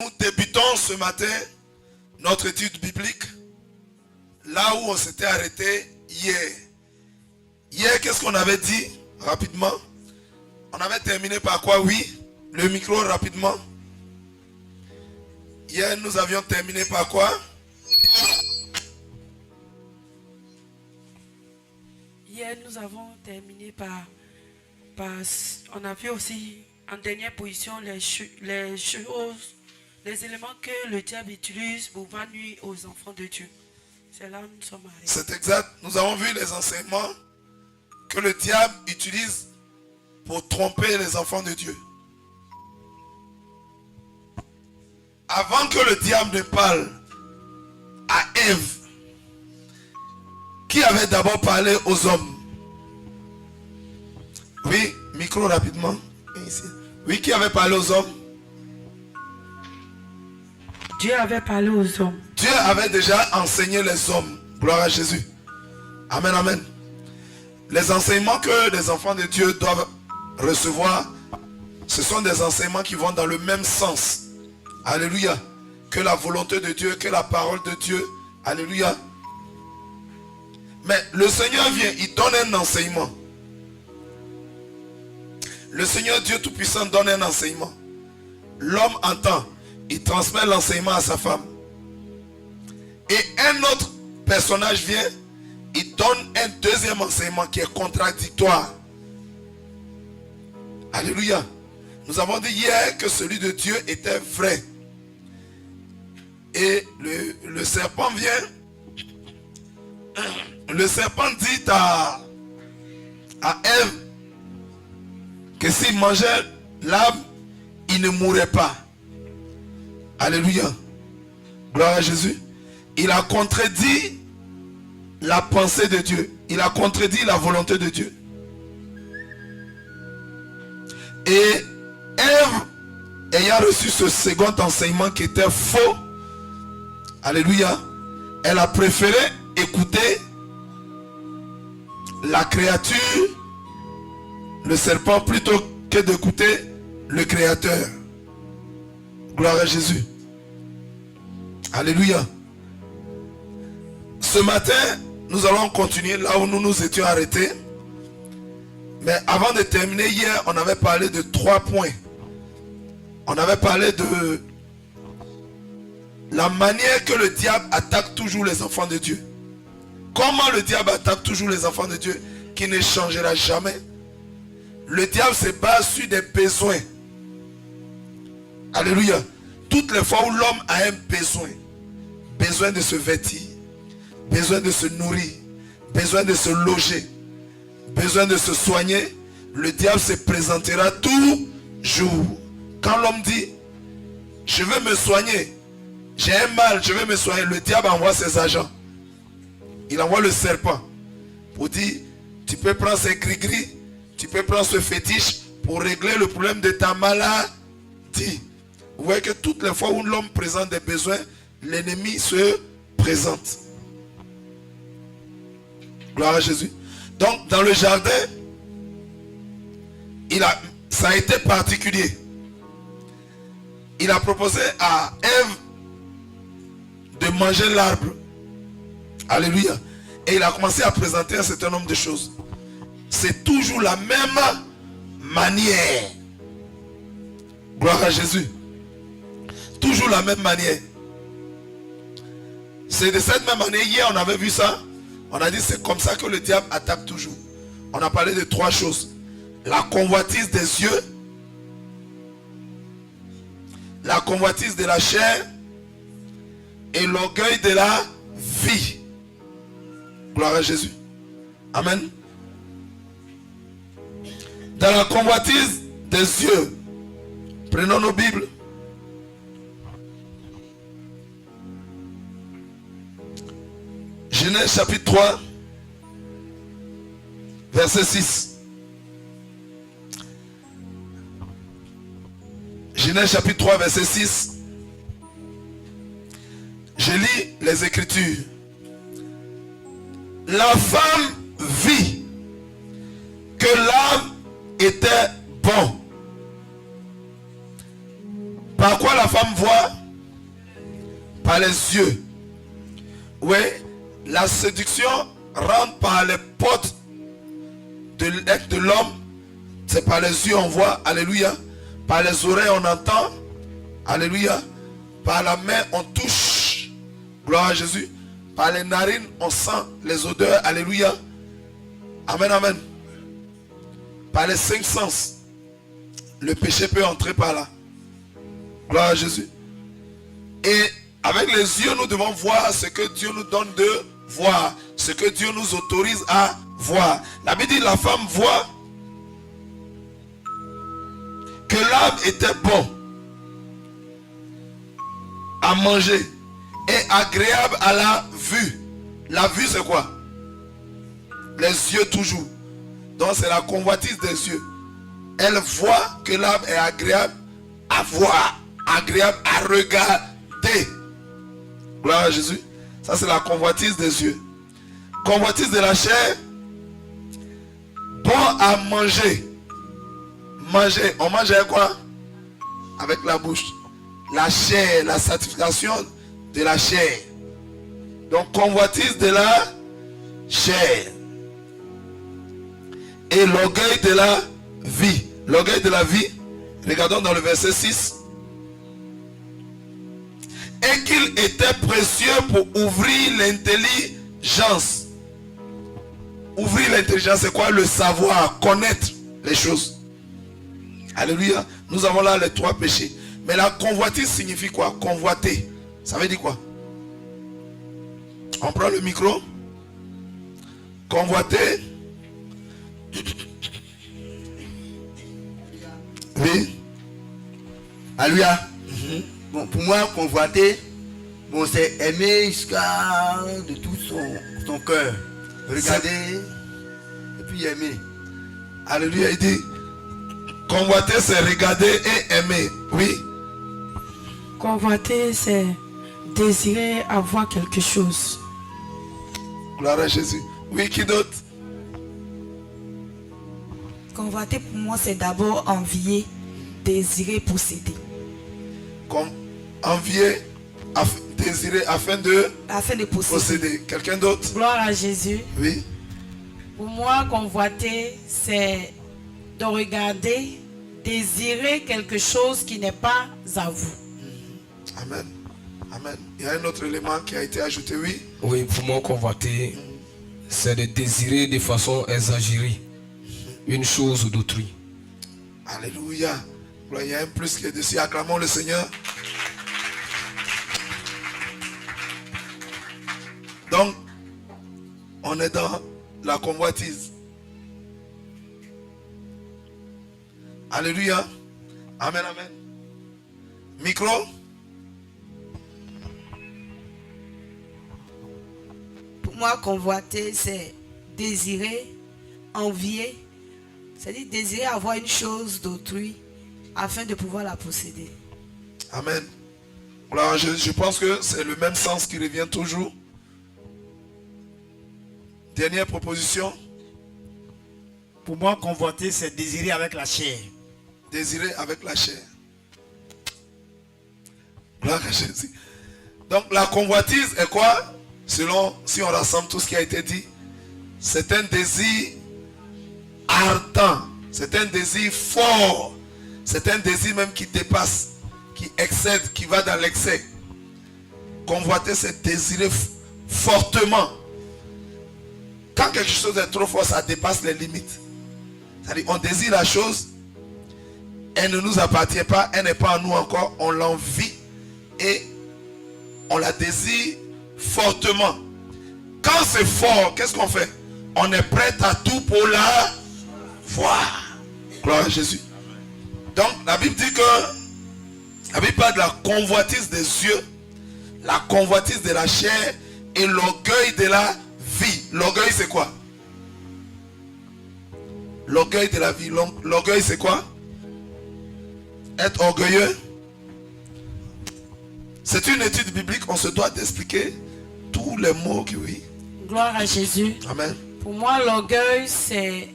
Nous débutons ce matin notre étude biblique là où on s'était arrêté hier. Hier, qu'est-ce qu'on avait dit rapidement? On avait terminé par quoi? Oui, le micro rapidement. Hier, nous avions terminé par quoi? Hier, nous avons terminé par on a vu aussi en dernière position les choses, les éléments que le diable utilise pour nuire aux enfants de Dieu. C'est là où nous sommes arrêtés. C'est exact. Nous avons vu les enseignements que le diable utilise pour tromper les enfants de Dieu. Avant que le diable ne parle à Ève, qui avait d'abord parlé aux hommes? Oui, micro rapidement. Oui, qui avait parlé aux hommes? Dieu avait parlé aux hommes. Dieu avait déjà enseigné les hommes. Gloire à Jésus. Amen, amen. Les enseignements que les enfants de Dieu doivent recevoir, ce sont des enseignements qui vont dans le même sens. Alléluia. Que la volonté de Dieu, que la parole de Dieu. Alléluia. Mais le Seigneur vient, il donne un enseignement. Le Seigneur Dieu Tout-Puissant donne un enseignement. L'homme entend, il transmet l'enseignement à sa femme. Et un autre personnage vient, il donne un deuxième enseignement qui est contradictoire. Alléluia. Nous avons dit hier que celui de Dieu était vrai. Et le serpent vient. Le serpent dit à Ève que s'il mangeait l'arbre, il ne mourrait pas. Alléluia. Gloire à Jésus. Il a contredit la pensée de Dieu. Il a contredit la volonté de Dieu. Et Ève, ayant reçu ce second enseignement qui était faux, alléluia, elle a préféré écouter la créature, le serpent, plutôt que d'écouter le Créateur. Gloire à Jésus. Alléluia. Ce matin, nous allons continuer là où nous nous étions arrêtés. Mais avant de terminer, hier, on avait parlé de 3 points. On avait parlé de la manière que le diable attaque toujours les enfants de Dieu. Comment le diable attaque toujours les enfants de Dieu, qui ne changera jamais. Le diable se base sur des besoins. Alléluia. Toutes les fois où l'homme a un besoin, besoin de se vêtir, besoin de se nourrir, besoin de se loger, besoin de se soigner, le diable se présentera toujours. Quand l'homme dit, je veux me soigner, j'ai un mal, je veux me soigner, le diable envoie ses agents. Il envoie le serpent pour dire, tu peux prendre ces gris-gris, tu peux prendre ce fétiche pour régler le problème de ta maladie. Vous voyez que toutes les fois où l'homme présente des besoins, l'ennemi se présente. Gloire à Jésus. Donc dans le jardin, ça a été particulier. Il a proposé à Ève de manger l'arbre. Alléluia. Et il a commencé à présenter un certain nombre de choses. C'est toujours la même manière. Gloire à Jésus. Toujours la même manière. C'est de cette même manière. Hier, on avait vu ça. On a dit c'est comme ça que le diable attaque toujours. On a parlé de 3 choses. La convoitise des yeux. La convoitise de la chair. Et l'orgueil de la vie. Gloire à Jésus. Amen. Dans la convoitise des yeux. Prenons nos Bibles. Genèse chapitre 3. Verset 6. Genèse chapitre 3, verset 6. Je lis les Écritures. La femme vit que l'arbre était bon Par quoi la femme voit? Par les yeux. Oui, la séduction rentre par les portes de l'homme. C'est par les yeux on voit, alléluia. Par les oreilles on entend, alléluia. Par la main on touche, gloire à Jésus. Par les narines on sent les odeurs, alléluia. Amen, amen. Par les 5 sens, le péché peut entrer par là. Gloire à Jésus. Et avec les yeux, nous devons voir ce que Dieu nous donne de voir. Ce que Dieu nous autorise à voir. La Bible dit, la femme voit que l'arbre était bon à manger et agréable à la vue. La vue, c'est quoi? Les yeux toujours. Donc c'est la convoitise des yeux. Elle voit que l'arbre est agréable à voir, agréable à regarder. Gloire à Jésus. Ça c'est la convoitise des yeux. Convoitise de la chair. Bon à manger. Manger. On mange avec quoi? Avec la bouche. La chair, la satisfaction de la chair. Donc convoitise de la chair. Et l'orgueil de la vie. L'orgueil de la vie. Regardons dans le verset 6. Et qu'il était précieux pour ouvrir l'intelligence. Ouvrir l'intelligence, c'est quoi? Le savoir, connaître les choses. Alléluia. Nous avons là les 3 péchés. Mais la convoitise signifie quoi? Convoiter. Ça veut dire quoi? On prend le micro. Convoiter. Oui. Alléluia. Bon, pour moi, convoiter, bon, c'est aimer jusqu'à de tout son cœur. Regarder et puis aimer. Alléluia. Il dit, convoiter, c'est regarder et aimer. Oui. Convoiter, c'est désirer avoir quelque chose. Gloire à Jésus. Oui, qui d'autre? Convoiter pour moi c'est d'abord envier, désirer, posséder. Comme envier, désirer afin de posséder. Quelqu'un d'autre? Gloire à Jésus. Oui. Pour moi, convoiter, c'est de regarder, désirer quelque chose qui n'est pas à vous. Amen. Amen. Il y a un autre élément qui a été ajouté, oui. Oui, pour moi, convoiter, c'est de désirer de façon exagérée une chose d'autrui. Alléluia. Il y a un plus qui est dessus. Acclamons le Seigneur. Donc, on est dans la convoitise. Alléluia. Amen, amen. Micro. Pour moi, convoiter, c'est désirer, envier. C'est-à-dire désirer avoir une chose d'autrui afin de pouvoir la posséder. Amen. Alors, je pense que c'est le même sens qui revient toujours. Dernière proposition. Pour moi, convoiter, c'est désirer avec la chair. Désirer avec la chair. Gloire à Jésus. Donc la convoitise est quoi? Selon, si on rassemble tout ce qui a été dit, c'est un désir ardent. C'est un désir fort. C'est un désir même qui dépasse, qui excède, qui va dans l'excès. Convoiter, c'est désirer fortement. Quand quelque chose est trop fort, ça dépasse les limites. C'est-à-dire, on désire la chose, elle ne nous appartient pas, elle n'est pas en nous encore, on l'envie et on la désire fortement. Quand c'est fort, qu'est-ce qu'on fait? On est prêt à tout pour la voir. Gloire à Jésus. Donc la Bible dit que la Bible parle de la convoitise des yeux, la convoitise de la chair et l'orgueil de la vie. L'orgueil c'est quoi? L'orgueil de la vie. L'orgueil c'est quoi? Être orgueilleux. C'est une étude biblique, on se doit d'expliquer tous les mots qui oui. Gloire à Jésus. Amen. Pour moi, l'orgueil, c'est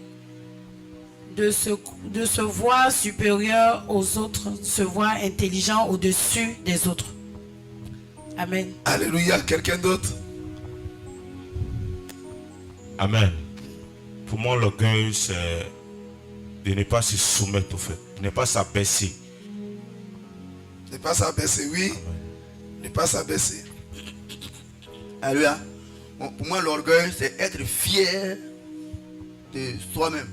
de se voir supérieur aux autres, se voir intelligent au-dessus des autres. Amen. Alléluia. Quelqu'un d'autre? Amen. Pour moi, l'orgueil, c'est de ne pas se soumettre au fait, de ne pas s'abaisser. Ne pas s'abaisser, oui. Ne pas s'abaisser. Alléluia. Bon, pour moi, l'orgueil, c'est être fier de soi-même.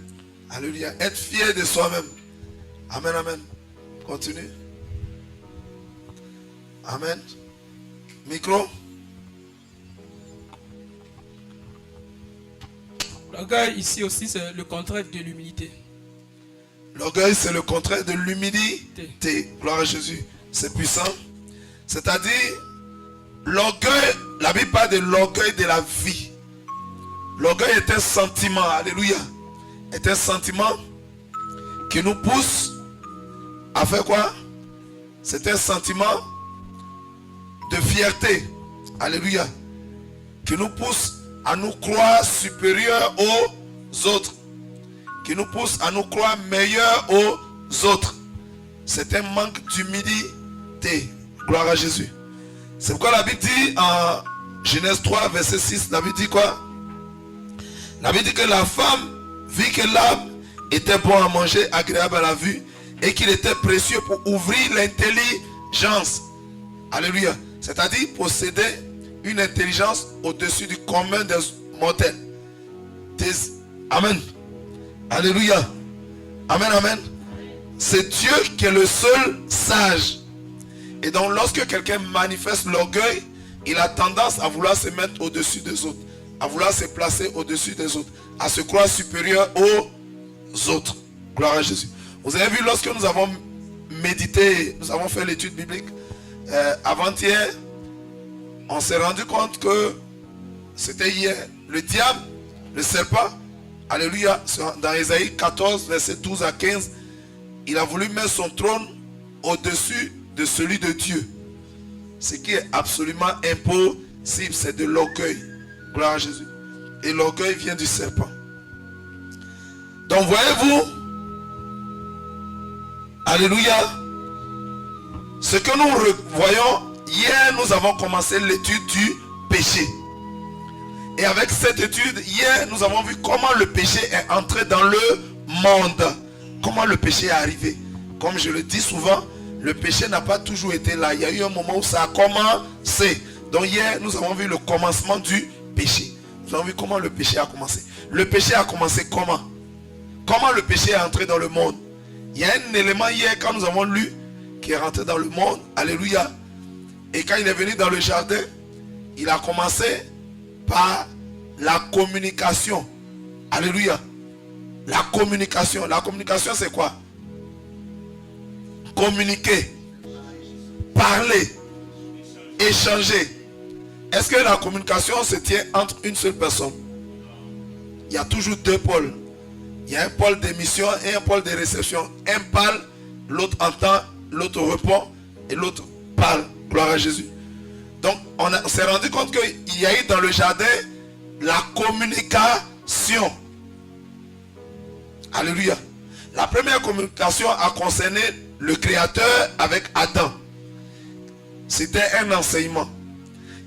Alléluia. Être fier de soi-même. Amen, amen. Continue. Amen. Micro. L'orgueil ici aussi, c'est le contraire de l'humilité. L'orgueil, c'est le contraire de l'humilité. Gloire à Jésus. C'est puissant. C'est-à-dire, l'orgueil, la Bible parle de l'orgueil de la vie. L'orgueil est un sentiment, alléluia, est un sentiment qui nous pousse à faire quoi? C'est un sentiment de fierté, alléluia, qui nous pousse à nous croire supérieurs aux autres, qui nous pousse à nous croire meilleurs aux autres. C'est un manque d'humilité. Gloire à Jésus. C'est pourquoi la Bible dit en Genèse 3, verset 6, la Bible dit quoi? La Bible dit que la femme vit que l'arbre était bon à manger, agréable à la vue, et qu'il était précieux pour ouvrir l'intelligence. Alléluia. C'est-à-dire posséder une intelligence au-dessus du commun des mortels. Amen. Alléluia. Amen, amen. C'est Dieu qui est le seul sage. Et donc lorsque quelqu'un manifeste l'orgueil, il a tendance à vouloir se mettre au-dessus des autres, à vouloir se placer au-dessus des autres, à se croire supérieur aux autres. Gloire à Jésus. Vous avez vu, lorsque nous avons médité, nous avons fait l'étude biblique avant-hier, on s'est rendu compte que c'était hier, le diable, le serpent, alléluia, dans Ésaïe 14, verset 12 à 15, il a voulu mettre son trône au-dessus de celui de Dieu. Ce qui est absolument impossible, c'est de l'orgueil. Gloire à Jésus. Et l'orgueil vient du serpent. Donc voyez-vous, alléluia, ce que nous voyons, hier nous avons commencé l'étude du péché. Et avec cette étude, hier nous avons vu comment le péché est entré dans le monde. Comment le péché est arrivé. Comme je le dis souvent, le péché n'a pas toujours été là. Il y a eu un moment où ça a commencé. Donc hier, nous avons vu le commencement du péché. Nous avons vu comment le péché a commencé. Le péché a commencé comment? Comment le péché est entré dans le monde? Il y a un élément hier, quand nous avons lu, qui est rentré dans le monde. Alléluia. Et quand il est venu dans le jardin, il a commencé par la communication. Alléluia. La communication. La communication, c'est quoi? Communiquer, parler, échanger. Est-ce que la communication se tient entre une seule personne? Il y a toujours deux pôles. Il y a un pôle d'émission et un pôle de réception. Un parle, l'autre entend, l'autre répond et l'autre parle. Gloire à Jésus. Donc on s'est rendu compte qu'il y a eu dans le jardin la communication. Alléluia. La première communication a concerné le Créateur avec Adam. C'était un enseignement.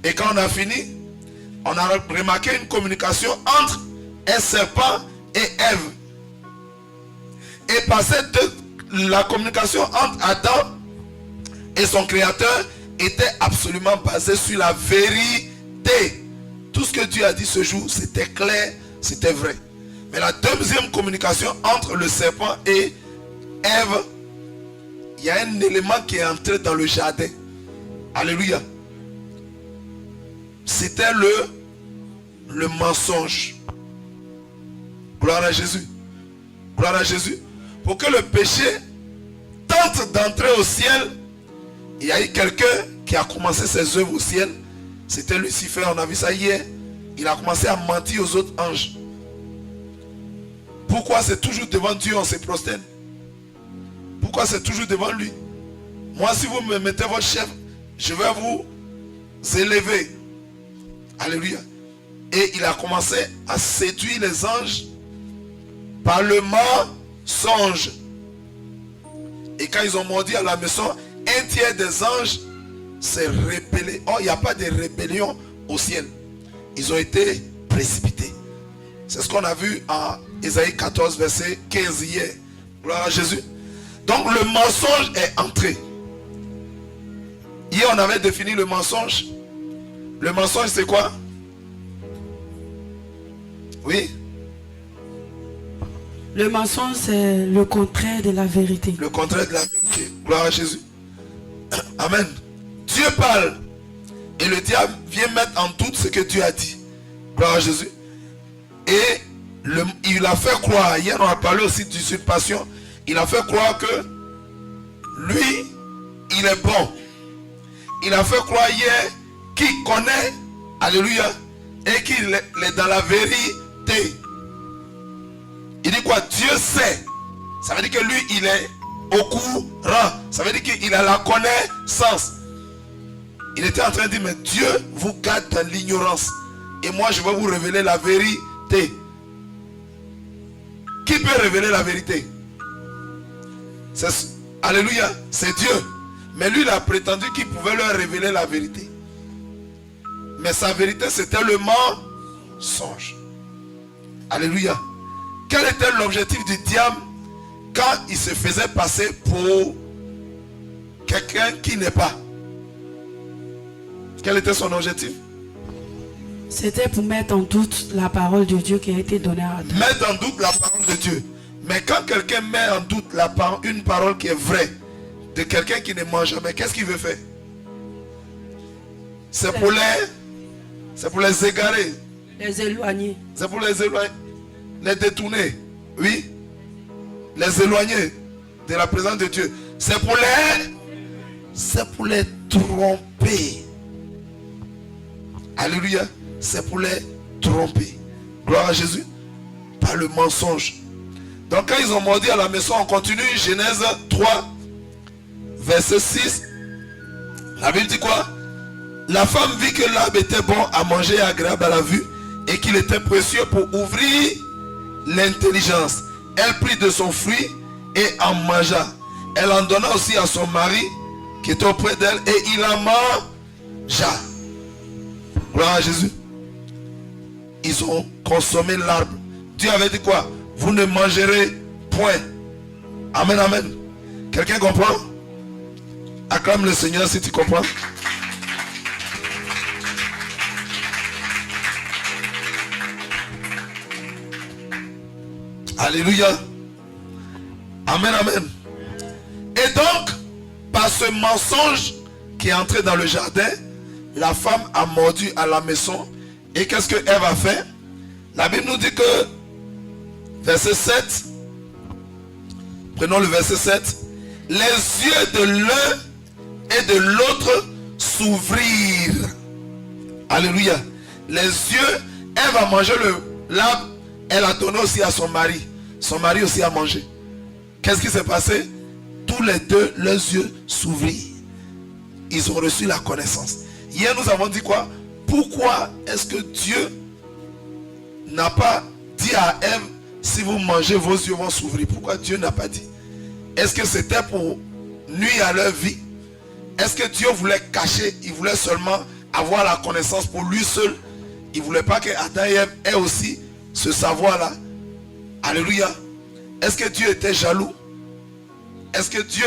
Et quand on a fini, on a remarqué une communication entre un serpent et Ève. Et par la communication entre Adam et son Créateur était absolument basée sur la vérité. Tout ce que Dieu a dit ce jour, c'était clair, c'était vrai. Mais la deuxième communication entre le serpent et Ève, il y a un élément qui est entré dans le jardin. Alléluia. C'était le mensonge. Gloire à Jésus. Gloire à Jésus. Pour que le péché tente d'entrer au ciel, il y a eu quelqu'un qui a commencé ses œuvres au ciel. C'était Lucifer, on a vu ça hier. Il a commencé à mentir aux autres anges. Pourquoi c'est toujours devant Dieu on se prosterne? Pourquoi c'est toujours devant lui? Moi, si vous me mettez votre chef, je vais vous élever. Alléluia. Et il a commencé à séduire les anges par le songe. Et quand ils ont mordu à la maison, un tiers des anges s'est rébellé. Oh, il n'y a pas de rébellion au ciel. Ils ont été précipités. C'est ce qu'on a vu en Ésaïe 14, verset 15 hier. Gloire à Jésus. Donc le mensonge est entré. Hier on avait défini le mensonge. Le mensonge c'est quoi? Oui. Le mensonge, c'est le contraire de la vérité. Le contraire de la vérité. Gloire à Jésus. Amen. Dieu parle. Et le diable vient mettre en doute ce que Dieu a dit. Gloire à Jésus. Et il a fait croire, hier on a parlé aussi d'usurpation, il a fait croire que lui, il est bon. Il a fait croire hier qu'il connaît, alléluia, et qu'il est dans la vérité. Il dit quoi? Dieu sait. Ça veut dire que lui, il est au courant. Ça veut dire qu'il a la connaissance. Il était en train de dire, mais Dieu vous garde dans l'ignorance. Et moi, je vais vous révéler la vérité. Qui peut révéler la vérité? Alléluia, c'est Dieu. Mais lui, il a prétendu qu'il pouvait leur révéler la vérité. Mais sa vérité, c'était le mensonge. Alléluia. Quel était l'objectif du diable quand il se faisait passer pour quelqu'un qui n'est pas? Quel était son objectif? C'était pour mettre en doute la parole de Dieu qui a été donnée à Adam. Mettre en doute la parole de Dieu. Mais quand quelqu'un met en doute une parole qui est vraie de quelqu'un qui ne mange jamais, qu'est-ce qu'il veut faire? C'est pour les égarer. Les éloigner. C'est pour les éloigner. Les détourner. Oui. Les éloigner de la présence de Dieu. C'est pour les tromper. Alléluia. C'est pour les tromper. Gloire à Jésus. Par le mensonge. Donc quand ils ont mordu à la maison, on continue. Genèse 3, verset 6. La Bible dit quoi? La femme vit que l'arbre était bon à manger et agréable à la vue, et qu'il était précieux pour ouvrir l'intelligence. Elle prit de son fruit et en mangea. Elle en donna aussi à son mari qui était auprès d'elle, et il en mangea. Gloire à Jésus. Ils ont consommé l'arbre. Dieu avait dit quoi? Vous ne mangerez point. Amen, amen. Quelqu'un comprend? Acclame le Seigneur si tu comprends. Alléluia. Amen, amen. Et donc, par ce mensonge qui est entré dans le jardin, la femme a mordu à la maison. Et qu'est-ce que Ève a fait? La Bible nous dit que, verset 7, prenons le verset 7, les yeux de l'un et de l'autre s'ouvrirent. Alléluia. Les yeux, Ève a mangé l'arbre, elle a donné aussi à son mari. Son mari aussi a mangé. Qu'est-ce qui s'est passé? Tous les deux, leurs yeux s'ouvrirent. Ils ont reçu la connaissance. Hier, nous avons dit quoi? Pourquoi est-ce que Dieu n'a pas dit à Ève, si vous mangez, vos yeux vont s'ouvrir? Pourquoi Dieu n'a pas dit? Est-ce que c'était pour nuire à leur vie? Est-ce que Dieu voulait cacher? Il voulait seulement avoir la connaissance pour lui seul. Il ne voulait pas que Adam et Ève aient aussi ce savoir-là. Alléluia. Est-ce que Dieu était jaloux? Est-ce que Dieu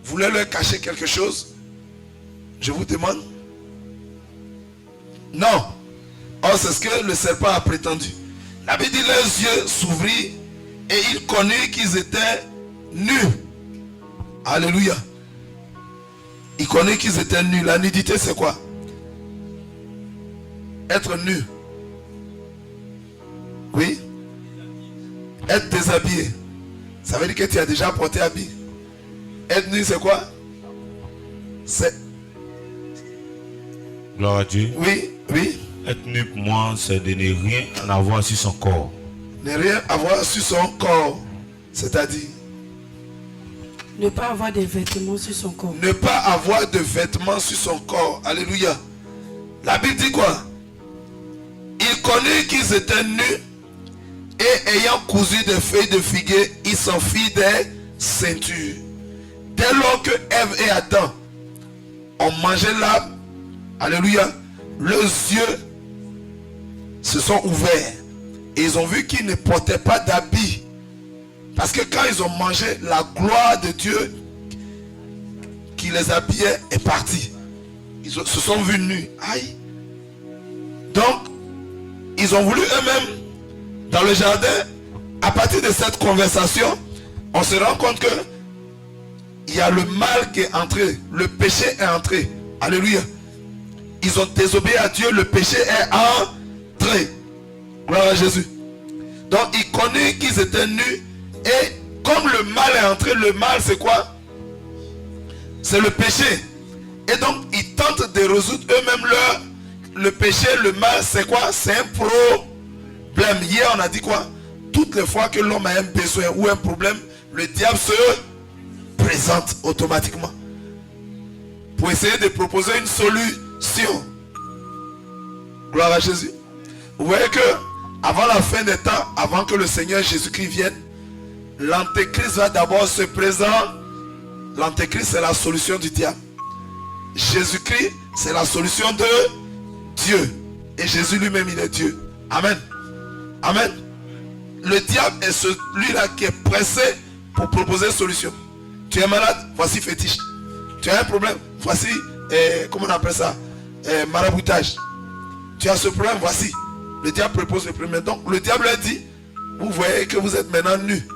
voulait leur cacher quelque chose? Je vous demande. Non. Or, c'est ce que le serpent a prétendu. La Bible dit, leurs yeux s'ouvrirent et ils connurent qu'ils étaient nus. Alléluia. Ils connurent qu'ils étaient nus. La nudité, c'est quoi? Être nu. Oui. Être déshabillé. Ça veut dire que tu as déjà porté habit. Être nu, c'est quoi? C'est... Gloire à Dieu. Oui, oui. Être nu pour moi, c'est de ne rien en avoir sur son corps. Ne rien avoir sur son corps. C'est-à-dire? Ne pas avoir de vêtements sur son corps. Ne pas avoir de vêtements sur son corps. Alléluia. La Bible dit quoi? Ils connurent qu'ils étaient nus Et ayant cousu des feuilles de figuier, il s'en fit des ceintures. Dès lors que Ève et Adam ont mangé l'arbre, alléluia, leurs yeux se sont ouverts. Et ils ont vu qu'ils ne portaient pas d'habits. Parce que quand ils ont mangé, la gloire de Dieu qui les habillait est partie. Ils se sont vus nus. Aïe. Donc, ils ont voulu eux-mêmes, dans le jardin, à partir de cette conversation, on se rend compte que il y a le mal qui est entré, le péché est entré. Alléluia. Ils ont désobéi à Dieu, le péché est entré. Gloire à Jésus. Donc, ils connaissent qu'ils étaient nus. Et comme le mal est entré, le mal c'est quoi? C'est le péché. Et donc, ils tentent de résoudre eux-mêmes le péché, le mal, c'est quoi? C'est un problème. Hier, on a dit quoi? Toutes les fois que l'homme a un besoin ou un problème, le diable se présente automatiquement pour essayer de proposer une solution. Gloire à Jésus. Vous voyez que avant la fin des temps, avant que le Seigneur Jésus-Christ vienne, l'antéchrist va d'abord se présenter. L'antéchrist, c'est la solution du diable. Jésus-Christ, c'est la solution de Dieu. Et Jésus lui-même, il est Dieu. Amen. Amen. Le diable est celui-là qui est pressé pour proposer une solution. Tu es malade, voici fétiche. Tu as un problème, voici, comment on appelle ça, maraboutage. Tu as ce problème, voici. Le diable propose le premier. Donc le diable a dit, vous voyez que vous êtes maintenant nus.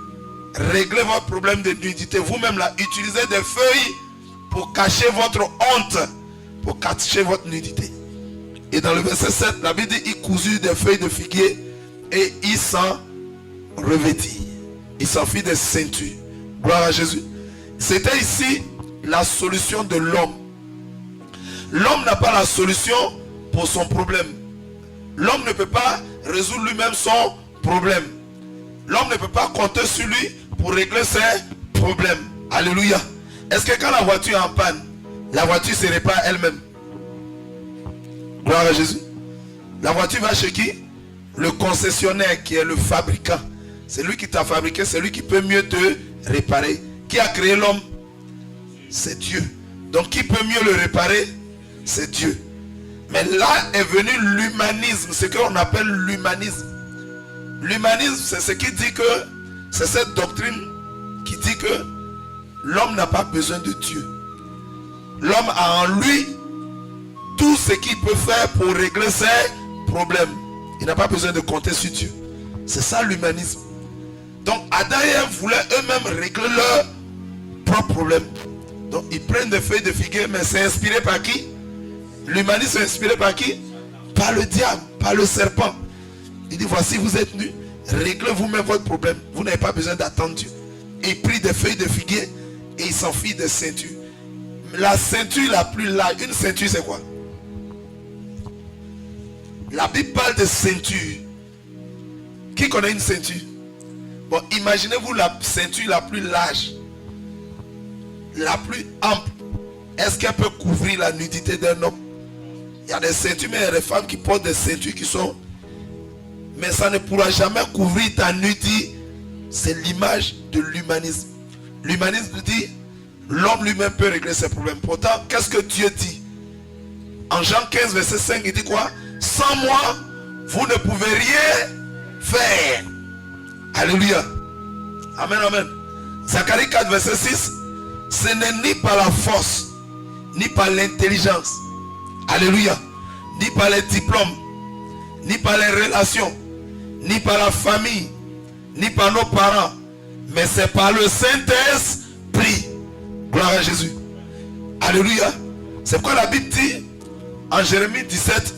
Réglez votre problème de nudité. Vous-même là, utilisez des feuilles pour cacher votre honte, pour cacher votre nudité. Et dans le verset 7, la Bible dit, il cousit des feuilles de figuier et il s'en revêtit. Il s'en fit des ceintures. Gloire à Jésus. C'était ici la solution de l'homme. L'homme n'a pas la solution pour son problème. L'homme ne peut pas résoudre lui-même son problème. L'homme ne peut pas compter sur lui pour régler ses problèmes. Alléluia. Est-ce que quand la voiture est en panne, la voiture se répare elle-même? Gloire à Jésus. La voiture va chez qui? Le concessionnaire qui est le fabricant. C'est lui qui t'a fabriqué, c'est lui qui peut mieux te réparer. Qui a créé l'homme? C'est Dieu. Donc qui peut mieux le réparer? C'est Dieu. Mais là est venu l'humanisme, ce qu'on appelle l'humanisme. L'humanisme, c'est ce qui dit que, c'est cette doctrine qui dit que l'homme n'a pas besoin de Dieu. L'homme a en lui tout ce qu'il peut faire pour régler ses problèmes. Il n'a pas besoin de compter sur Dieu. C'est ça l'humanisme. Donc Adam et Ève voulaient eux-mêmes régler leurs propres problèmes. Donc ils prennent des feuilles de figuier, mais c'est inspiré par qui? L'humanisme est inspiré par qui? Par le diable, par le serpent. Il dit, voici vous êtes nus, réglez vous-même votre problème. Vous n'avez pas besoin d'attendre Dieu. Et il prit des feuilles de figuier et il s'en fit des ceintures. La ceinture la plus large, une ceinture c'est quoi? La Bible parle de ceinture. Qui connaît une ceinture? Bon, imaginez-vous la ceinture la plus large, la plus ample. Est-ce qu'elle peut couvrir la nudité d'un homme? Il y a des ceintures, mais il y a des femmes qui portent des ceintures qui sont... Mais ça ne pourra jamais couvrir ta nudité. C'est l'image de l'humanisme. L'humanisme dit, l'homme lui-même peut régler ses problèmes. Pourtant, qu'est-ce que Dieu dit? En Jean 15, verset 5, il dit quoi? Sans moi, vous ne pouvez rien faire. Alléluia. Amen, amen. Zacharie 4, verset 6. Ce n'est ni par la force, ni par l'intelligence. Alléluia. Ni par les diplômes, ni par les relations, ni par la famille, ni par nos parents, mais c'est par le Saint-Esprit. Gloire à Jésus. Alléluia. C'est pourquoi la Bible dit en Jérémie 17,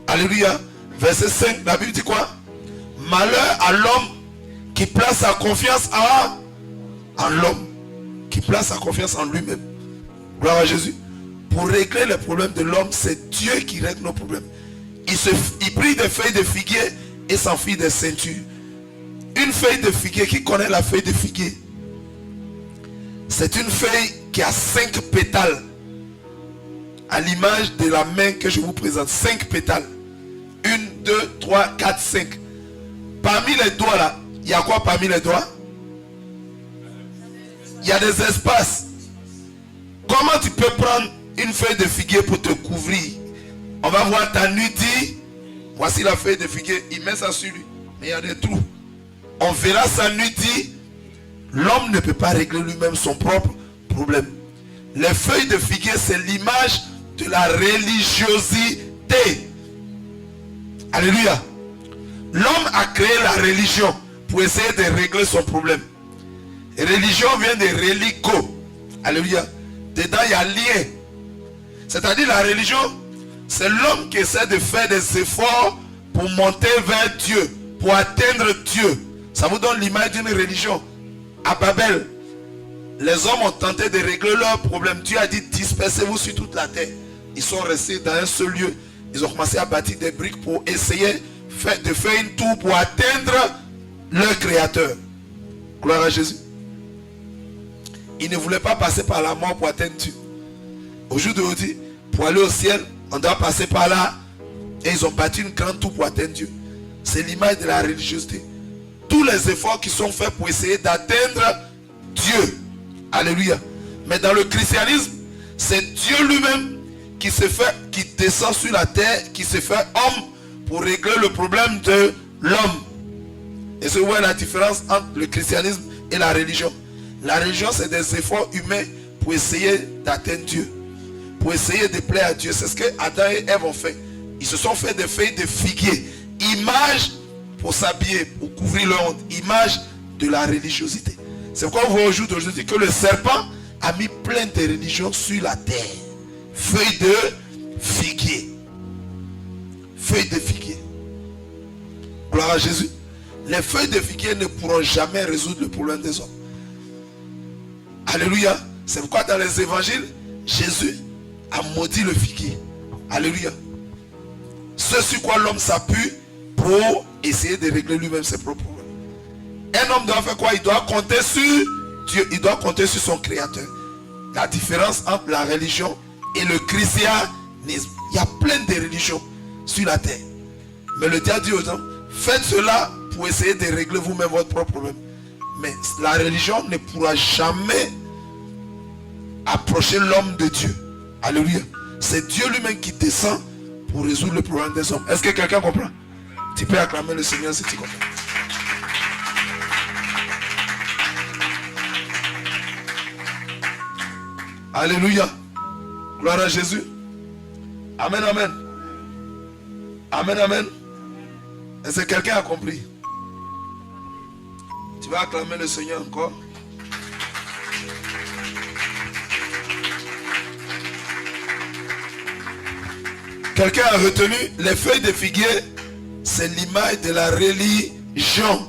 alléluia, verset 5, la Bible dit quoi? Malheur à l'homme qui place sa confiance en l'homme, qui place sa confiance en lui-même. Gloire à Jésus. Pour régler les problèmes de l'homme, c'est Dieu qui règle nos problèmes. Il prit des feuilles de figuier et s'en fit des ceintures. Une feuille de figuier, qui connaît la feuille de figuier? C'est une feuille qui a 5 pétales. À l'image de la main que je vous présente. 5 pétales. 1, 2, 3, 4, 5. Parmi les doigts là, il y a quoi parmi les doigts? Il y a des espaces. Comment tu peux prendre une feuille de figuier pour te couvrir? On va voir ta nudité. Voici la feuille de figuier. Il met ça sur lui. Mais il y a des trous. On verra sa nudité. L'homme ne peut pas régler lui-même son propre problème. Les feuilles de figuier, c'est l'image de la religiosité. Alléluia. L'homme a créé la religion pour essayer de régler son problème. Et religion vient de religo. Alléluia. Dedans, il y a lien. C'est-à-dire la religion, c'est l'homme qui essaie de faire des efforts pour monter vers Dieu, pour atteindre Dieu. Ça vous donne l'image d'une religion. À Babel, les hommes ont tenté de régler leurs problèmes. Dieu a dit, dispersez-vous sur toute la terre. Ils sont restés dans un seul lieu. Ils ont commencé à bâtir des briques pour essayer de faire une tour pour atteindre leur créateur. Gloire à Jésus. Ils ne voulaient pas passer par la mort pour atteindre Dieu. Aujourd'hui, pour aller au ciel, on doit passer par là. Et ils ont bâti une grande tour pour atteindre Dieu. C'est l'image de la religiosité. Tous les efforts qui sont faits pour essayer d'atteindre Dieu. Alléluia. Mais dans le christianisme, c'est Dieu lui-même qui descend sur la terre, qui se fait homme pour régler le problème de l'homme. Et c'est où est la différence entre le christianisme et la religion. La religion, c'est des efforts humains pour essayer d'atteindre Dieu. Pour essayer de plaire à Dieu. C'est ce que Adam et Ève ont fait. Ils se sont fait des feuilles de figuier. Image pour s'habiller, pour couvrir leur honte. Image de la religiosité. C'est pourquoi on voit aujourd'hui que le serpent a mis plein de religions sur la terre. Feuilles de figuier. Feuilles de figuier. Gloire à Jésus. Les feuilles de figuier ne pourront jamais résoudre le problème des hommes. Alléluia. C'est pourquoi dans les évangiles, Jésus a maudit le figuier. Alléluia. Ce sur quoi l'homme s'appuie pour essayer de régler lui-même ses propres problèmes. Un homme doit faire quoi? Il doit compter sur Dieu. Il doit compter sur son créateur. La différence entre la religion et le christianisme. Il y a plein de religions sur la terre. Mais le diable dit aux hommes, faites cela pour essayer de régler vous-même votre propre problème. Mais la religion ne pourra jamais approcher l'homme de Dieu. Alléluia. C'est Dieu lui-même qui descend pour résoudre le problème des hommes. Est-ce que quelqu'un comprend? Tu peux acclamer le Seigneur si tu comprends. Alléluia. Gloire à Jésus. Amen, amen. Amen, amen. Est-ce que quelqu'un a compris? Tu vas acclamer le Seigneur encore. Quelqu'un a retenu les feuilles de figuier, c'est l'image de la religion.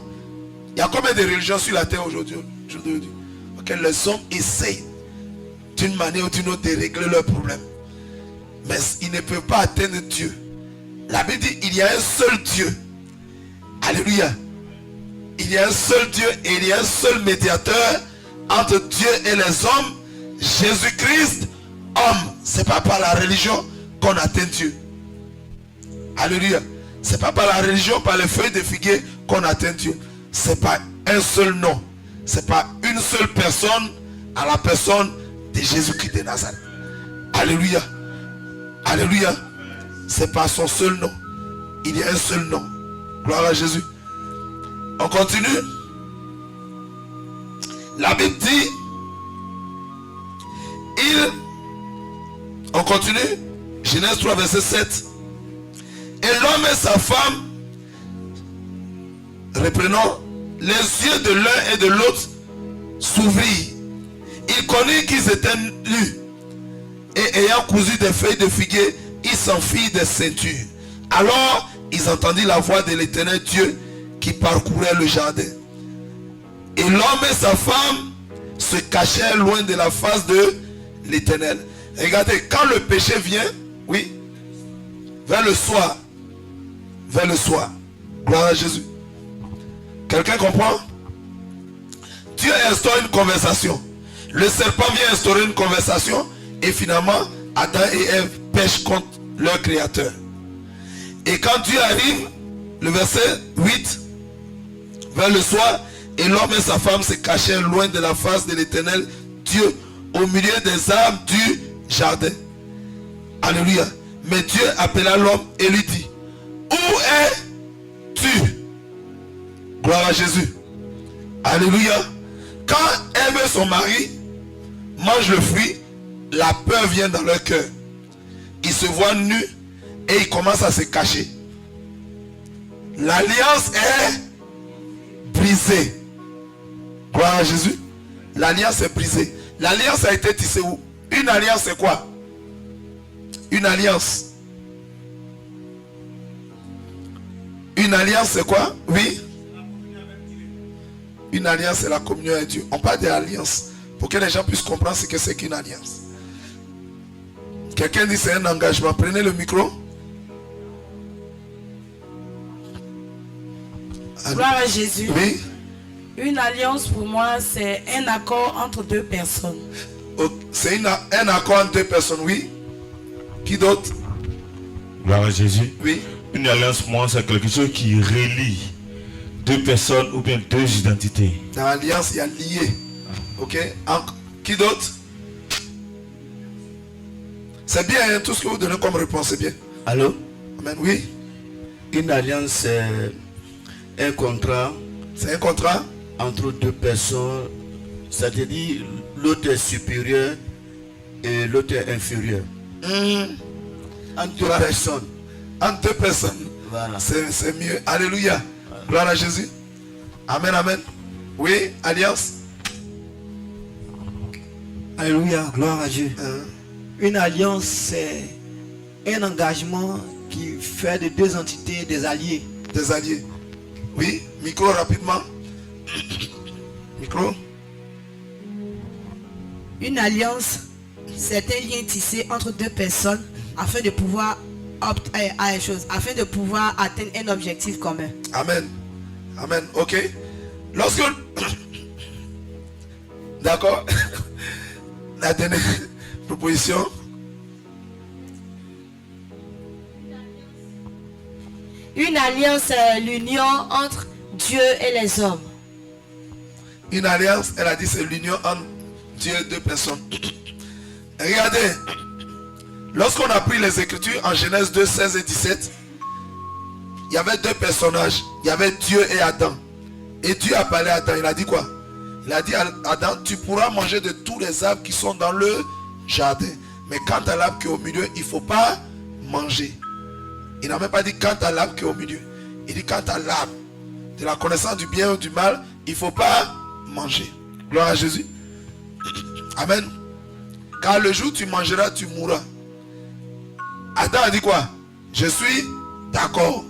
Il y a combien de religions sur la terre aujourd'hui? Okay, les hommes essayent d'une manière ou d'une autre de régler leurs problèmes. Mais ils ne peuvent pas atteindre Dieu. La Bible dit il y a un seul Dieu. Alléluia. Il y a un seul Dieu et il y a un seul médiateur entre Dieu et les hommes. Jésus-Christ, homme. C'est pas par la religion qu'on atteint Dieu. Alléluia. C'est pas par la religion, par les feuilles de figuier qu'on atteint Dieu. C'est pas un seul nom. C'est pas une seule personne à la personne de Jésus-Christ de Nazareth. Alléluia. Alléluia. C'est pas son seul nom. Il y a un seul nom. Gloire à Jésus. On continue. La Bible dit, on continue. Genèse 3, verset 7. Et l'homme et sa femme, reprenons, les yeux de l'un et de l'autre s'ouvrirent. Ils connurent qu'ils étaient nus. Et ayant cousu des feuilles de figuier, ils s'enfuirent des ceintures. Alors, ils entendirent la voix de l'Éternel Dieu qui parcourait le jardin. Et l'homme et sa femme se cachèrent loin de la face de l'Éternel. Regardez, quand le péché vient, oui, vers le soir, gloire à Jésus. Quelqu'un comprend? Dieu instaure une conversation. Le serpent vient instaurer une conversation et finalement, Adam et Ève pêchent contre leur créateur. Et quand Dieu arrive, le verset 8, Vers le soir, et l'homme et sa femme se cachèrent loin de la face de l'Éternel Dieu, au milieu des arbres du jardin. Alléluia. Mais Dieu appela l'homme et lui dit, où es-tu? Gloire à Jésus. Alléluia. Quand elle et son mari mangent le fruit, la peur vient dans leur cœur. Ils se voient nus et ils commencent à se cacher. L'alliance est brisée. Gloire à Jésus. L'alliance est brisée. L'alliance a été tissée où? Une alliance c'est quoi? Une alliance. Une alliance c'est quoi? Oui. Une alliance c'est la communion avec Dieu. On parle de l'alliance pour que les gens puissent comprendre ce que c'est qu'une alliance. Quelqu'un dit c'est un engagement. Prenez le micro. Gloire à Jésus. Oui. Une alliance pour moi, c'est un accord entre deux personnes. C'est un accord entre deux personnes, oui. Qui d'autre? Gloire à Jésus. Oui. Une alliance, pour moi, c'est quelque chose qui relie deux personnes ou bien deux identités. Dans l'alliance, il y a lié. Ok. Qui d'autre? C'est bien, hein, tout ce que vous donnez comme réponse, c'est bien. Allô? Amen, oui. Une alliance, c'est un contrat. C'est un contrat Entre deux personnes. C'est-à-dire, l'autre est supérieur et l'autre est inférieur. Entre deux personnes. entre deux personnes. Voilà. C'est mieux. Alléluia. Gloire à Jésus. Amen, amen. Oui, alliance. Alléluia, gloire à Dieu. Une alliance, c'est un engagement qui fait de deux entités des alliés. Des alliés. Oui, micro rapidement. Micro. Une alliance, c'est un lien tissé entre deux personnes afin de pouvoir afin de pouvoir atteindre un objectif commun. Amen. Amen. Ok. Lorsque... D'accord. La dernière proposition. Une alliance, c'est l'union entre Dieu et les hommes. Une alliance, elle a dit, c'est l'union entre Dieu et deux personnes. Regardez. Lorsqu'on a pris les Écritures en Genèse 2, 16 et 17, il y avait deux personnages. Il y avait Dieu et Adam. Et Dieu a parlé à Adam. Il a dit quoi? Il a dit à Adam, tu pourras manger de tous les arbres qui sont dans le jardin. Mais quant à l'arbre qui est au milieu, il ne faut pas manger. Il n'a même pas dit quant à l'arbre qui est au milieu. Il dit quant à l'arbre de la connaissance du bien ou du mal, il ne faut pas manger. Gloire à Jésus. Amen. Car le jour où tu mangeras, tu mourras. Adam a dit quoi? Je suis d'accord.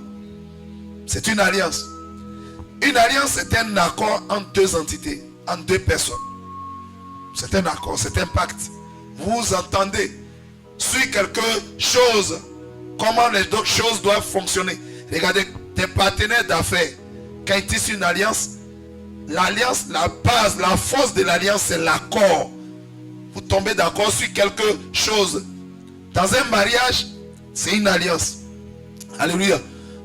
C'est une alliance. Une alliance, c'est un accord entre deux entités, entre deux personnes. C'est un accord, c'est un pacte. Vous entendez sur quelque chose, comment les autres choses doivent fonctionner. Regardez, tes partenaires d'affaires, quand ils tissent une alliance, l'alliance, la base, la force de l'alliance, c'est l'accord. Vous tombez d'accord sur quelque chose. Dans un mariage, c'est une alliance. Alléluia.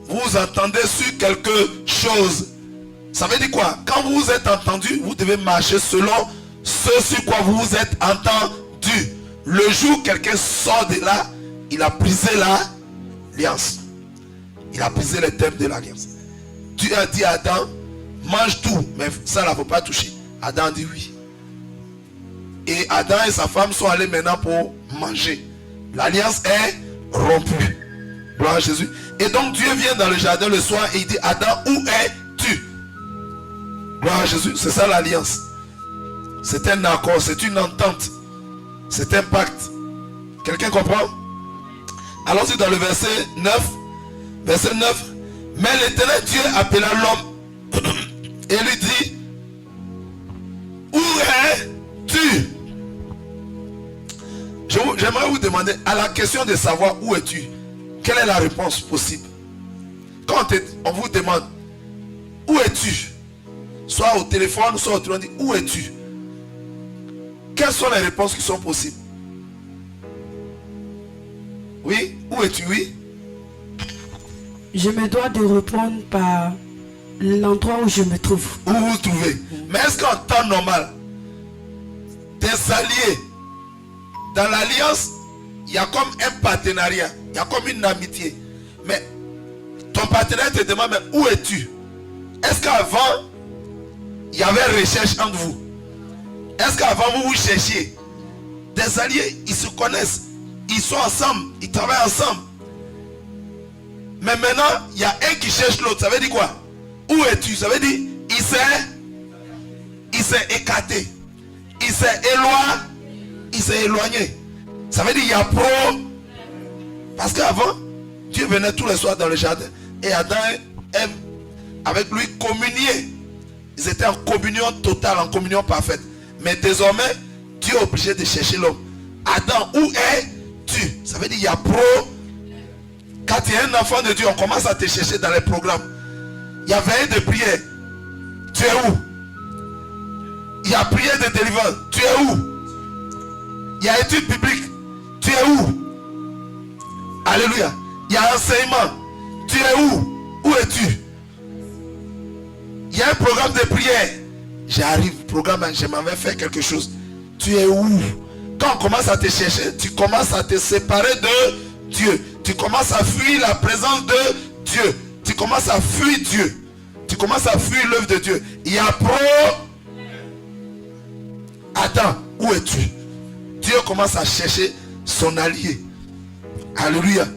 Vous vous entendez sur quelque chose. Ça veut dire quoi? Quand vous vous êtes entendu, vous devez marcher selon ce sur quoi vous vous êtes entendu. Le jour où quelqu'un sort de là, il a brisé l'alliance. Il a brisé les thèmes de l'alliance. Dieu a dit à Adam, mange tout, mais ça ne faut pas toucher. Adam a dit oui. Et Adam et sa femme sont allés maintenant pour manger. L'alliance est rompue. Gloire à Jésus. Et donc Dieu vient dans le jardin le soir et il dit, Adam, où es-tu? Gloire à Jésus. C'est ça l'alliance. C'est un accord, c'est une entente. C'est un pacte. Quelqu'un comprend? Allons-y dans le verset 9. Verset 9. Mais l'Éternel Dieu appela l'homme et lui dit, où es-tu? J'aimerais vous demander à la question de savoir où es-tu. Quelle est la réponse possible? Quand on vous demande où es-tu, soit au téléphone, soit au téléphone, où es-tu? Quelles sont les réponses qui sont possibles? Oui? Où es-tu? Oui? Je me dois de répondre par l'endroit où je me trouve. Où vous vous trouvez. Mais est-ce qu'en temps normal, tes alliés, dans l'alliance, il y a comme un partenariat, il y a comme une amitié. Mais ton partenaire te demande, mais où es-tu? Est-ce qu'avant, il y avait recherche entre vous? Est-ce qu'avant vous vous cherchiez? Des alliés, ils se connaissent, ils sont ensemble, ils travaillent ensemble. Mais maintenant, il y a un qui cherche l'autre. Ça veut dire quoi? Où es-tu? Ça veut dire, il s'est écarté. Il s'est éloigné. Ça veut dire, il y a pro. Parce qu'avant, Dieu venait tous les soirs dans le jardin. Et Adam aime avec lui communier. Ils étaient en communion totale, en communion parfaite. Mais désormais, Dieu est obligé de chercher l'homme. Adam, où es-tu? Ça veut dire, il y a pro. Quand tu es un enfant de Dieu, on commence à te chercher dans les programmes. Il y a veillée de prière. Tu es où? Il y a prière de délivrance. Tu es où? Il y a étude biblique. Tu es où? Alléluia. Il y a enseignement. Tu es où? Où es-tu? Il y a un programme de prière. J'arrive, programme, je m'en vais faire quelque chose. Tu es où? Quand on commence à te chercher, tu commences à te séparer de Dieu. Tu commences à fuir la présence de Dieu. Tu commences à fuir Dieu. Tu commences à fuir l'œuvre de Dieu. Il y a pro. Attends, où es-tu? Dieu commence à chercher son allié. Alléluia.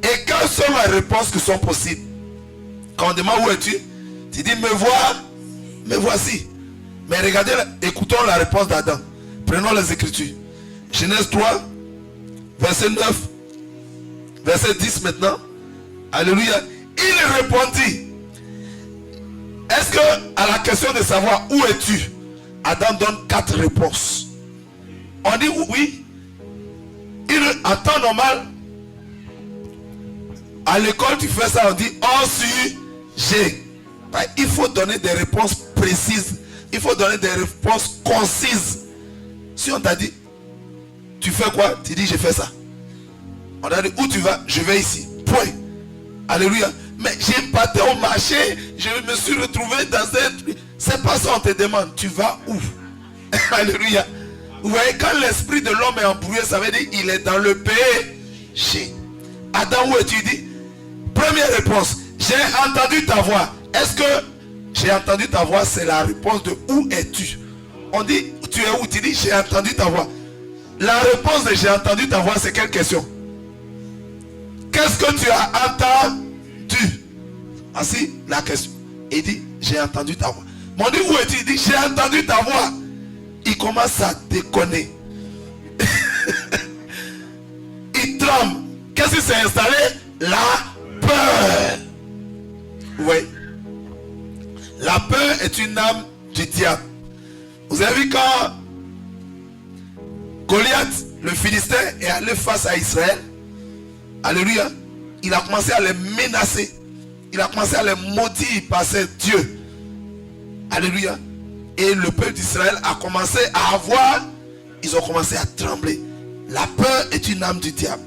Et quelles sont les réponses qui sont possibles? Quand on demande où es-tu, tu dis me voici. Mais regardez, écoutons la réponse d'Adam. Prenons les Écritures. Genèse 3, verset 9, verset 10 maintenant. Alléluia. Il répondit. Est-ce que à la question de savoir où es-tu, Adam donne 4 réponses. On dit oui. En temps normal, à l'école tu fais ça, on dit en sujet. Il faut donner des réponses précises. Il faut donner des réponses concises. Si on t'a dit, tu fais quoi? Tu dis, je fais ça. On a dit, où tu vas? Je vais ici. Point. Alléluia. Mais j'ai parti au marché, je me suis retrouvé dans un... C'est pas ça on te demande. Tu vas où? Alléluia. Vous voyez, quand l'esprit de l'homme est embrouillé, ça veut dire il est dans le péché. Adam, où es-tu? Dit, première réponse, j'ai entendu ta voix. Est-ce que j'ai entendu ta voix? C'est la réponse de où es-tu? On dit, tu es où? Tu dis, j'ai entendu ta voix. La réponse de j'ai entendu ta voix, c'est quelle question? Qu'est-ce que tu as entendu? Ainsi, la question. Il dit, j'ai entendu ta voix. Mais on dit, où es-tu? Il dit, j'ai entendu ta voix. Il commence à déconner. Il tremble. Qu'est-ce qui s'est installé? La peur. Oui. La peur est une âme du diable. Vous avez vu quand Goliath, le Philistin, est allé face à Israël. Alléluia. Il a commencé à les menacer. Il a commencé à les maudire par ses dieux. Alléluia. Et le peuple d'Israël a commencé à avoir, ils ont commencé à trembler. La peur est une âme du diable.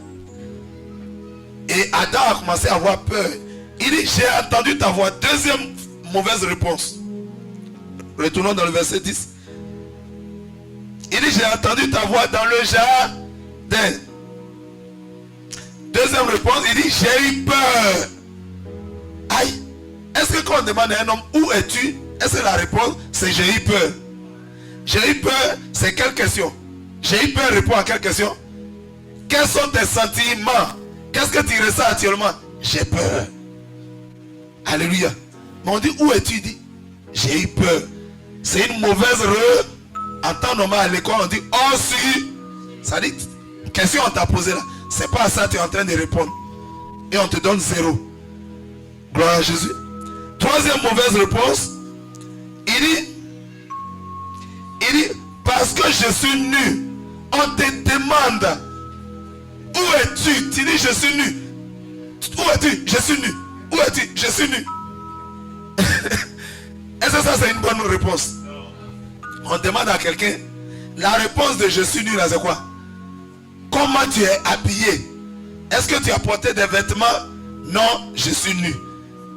Et Adam a commencé à avoir peur. Il dit, j'ai entendu ta voix. Deuxième mauvaise réponse. Retournons dans le verset 10. Il dit, j'ai entendu ta voix dans le jardin. Deuxième réponse, il dit, j'ai eu peur. Aïe. Est-ce que quand on demande à un homme, où es-tu? Est-ce que la réponse, c'est j'ai eu peur? J'ai eu peur, c'est quelle question? J'ai eu peur répond à quelle question? Quels sont tes sentiments? Qu'est-ce que tu ressens actuellement? J'ai peur. Alléluia. Mais on dit, où es-tu? Il dit, j'ai eu peur. C'est une mauvaise en temps normal à l'école, on dit, oh si. Ça dit, question on t'a posé là. C'est pas à ça que tu es en train de répondre. Et on te donne 0. Gloire à Jésus. Troisième mauvaise réponse. Il dit, parce que je suis nu, on te demande, où es-tu? Tu dis, je suis nu. Où es-tu? Je suis nu. Où es-tu? Je suis nu. Est-ce que ça c'est une bonne réponse? On demande à quelqu'un, la réponse de je suis nu là c'est quoi? Comment tu es habillé? Est-ce que tu as porté des vêtements? Non, je suis nu.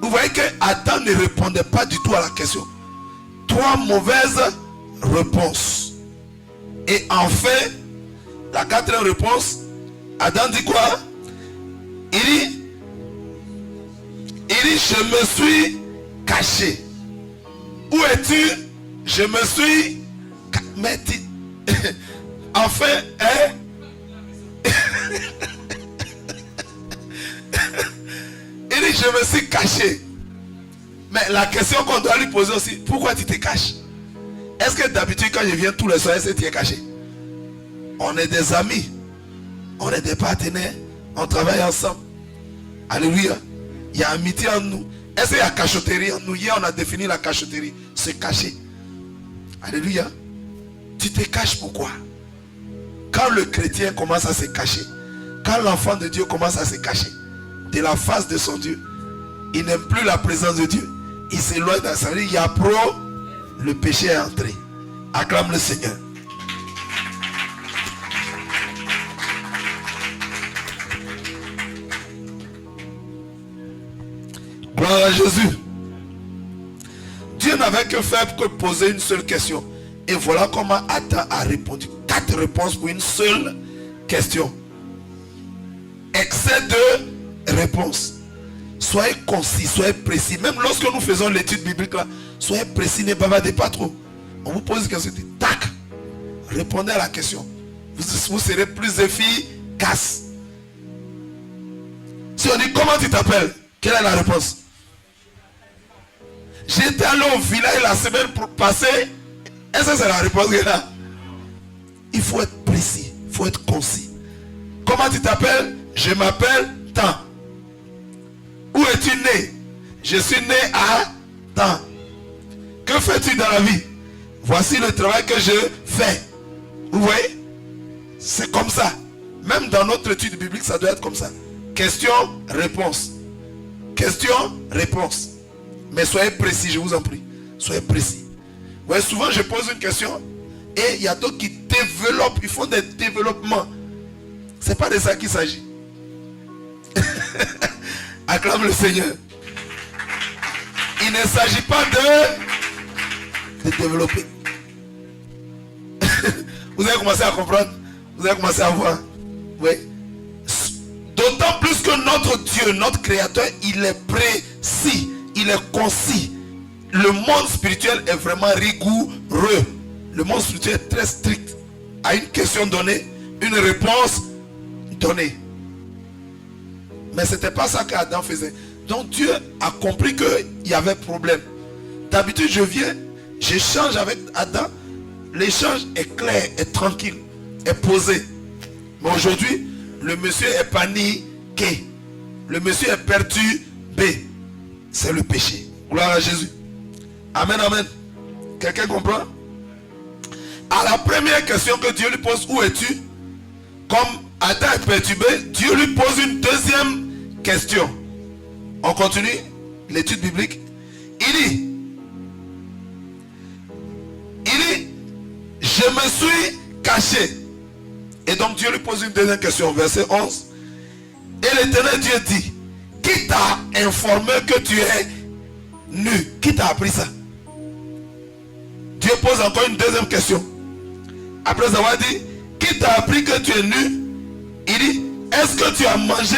Vous voyez que Adam ne répondait pas du tout à la question. 3 mauvaises réponses. Et enfin, la 4e réponse, Adam dit quoi? Il dit, je me suis caché. Où es-tu? Je me suis... Mais enfin, hein? Il dit, je me suis caché. Mais la question qu'on doit lui poser aussi, pourquoi tu te caches? Est-ce que d'habitude quand je viens tous les soirs, est-ce que tu es caché? On est des amis. On est des partenaires. On travaille ensemble. Alléluia. Il y a amitié en nous. Est-ce qu'il y a cachotterie en nous? Hier on a défini la cachotterie. Se cacher. Alléluia. Tu te caches pourquoi? Quand le chrétien commence à se cacher, quand l'enfant de Dieu commence à se cacher de la face de son Dieu, il n'aime plus la présence de Dieu. Il s'éloigne dans sa vie. Il y a le péché est entré. Acclame le Seigneur. Gloire à Jésus. Dieu n'avait que faire que poser une seule question. Et voilà comment Adam a répondu. 4 réponses pour une seule question. Excès de réponses. Soyez concis, soyez précis. Même lorsque nous faisons l'étude biblique là, soyez précis, ne bavardez pas trop. On vous pose une question, tac, répondez à la question. Vous serez plus efficace. Si on dit comment tu t'appelles, quelle est la réponse? J'étais allé au village la semaine passée. Est-ce que c'est la réponse qu'il y a? Il faut être précis, il faut être concis. Comment tu t'appelles? Je m'appelle tant. Où es-tu né? Je suis né à tant. Que fais-tu dans la vie? Voici le travail que je fais. Vous voyez? C'est comme ça. Même dans notre étude biblique, ça doit être comme ça. Question, réponse. Question, réponse. Mais soyez précis, je vous en prie. Soyez précis. Vous voyez, souvent je pose une question et il y a d'autres qui développent, ils font des développements. C'est pas de ça qu'il s'agit. Acclame le Seigneur. Il ne s'agit pas de développer. Vous avez commencé à comprendre? Vous avez commencé à voir? Oui. D'autant plus que notre Dieu, notre Créateur, il est précis, il est concis. Le monde spirituel est vraiment rigoureux. Le monde spirituel est très strict. À une question donnée, une réponse donnée. Mais ce n'était pas ça qu'Adam faisait. Donc Dieu a compris qu'il y avait problème. D'habitude, je viens, j'échange avec Adam. L'échange est clair, est tranquille, est posé. Mais aujourd'hui, le monsieur est paniqué. Le monsieur est perturbé. C'est le péché. Gloire à Jésus. Amen, amen. Quelqu'un comprend? À la première question que Dieu lui pose, où es-tu? Comme Adam est perturbé, Dieu lui pose une deuxième question. On continue l'étude biblique. Il dit, je me suis caché. Et donc Dieu lui pose une deuxième question, verset 11. Et l'Éternel Dieu dit, qui t'a informé que tu es nu? Qui t'a appris ça? Dieu pose encore une deuxième question. Après avoir dit, qui t'a appris que tu es nu? Il dit, est-ce que tu as mangé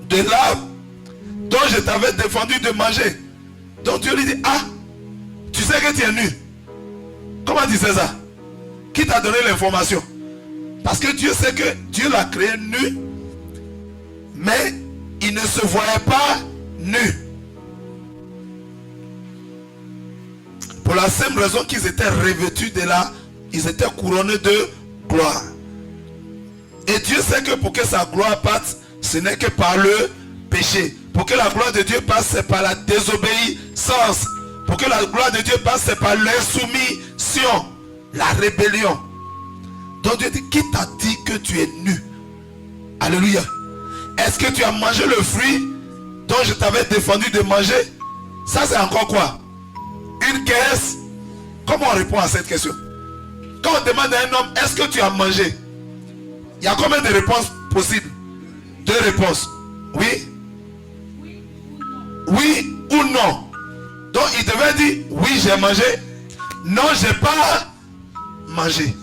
de l'arbre dont je t'avais défendu de manger? Donc Dieu lui dit, ah, tu sais que tu es nu. Comment tu sais ça? Qui t'a donné l'information? Parce que Dieu sait que Dieu l'a créé nu, mais il ne se voyait pas nu. Pour la simple raison qu'ils étaient revêtus de là, ils étaient couronnés de gloire. Et Dieu sait que pour que sa gloire passe, ce n'est que par le péché. Pour que la gloire de Dieu passe, c'est par la désobéissance. Pour que la gloire de Dieu passe, c'est par l'insoumission, la rébellion. Donc Dieu dit, qui t'a dit que tu es nu? Alléluia. Est-ce que tu as mangé le fruit dont je t'avais défendu de manger? Ça c'est encore quoi? Une caisse? Comment on répond à cette question? Quand on demande à un homme, est-ce que tu as mangé? Il y a combien de réponses possibles? 2 réponses. Oui? Oui dit, oui, j'ai mangé. Non, j'ai pas mangé.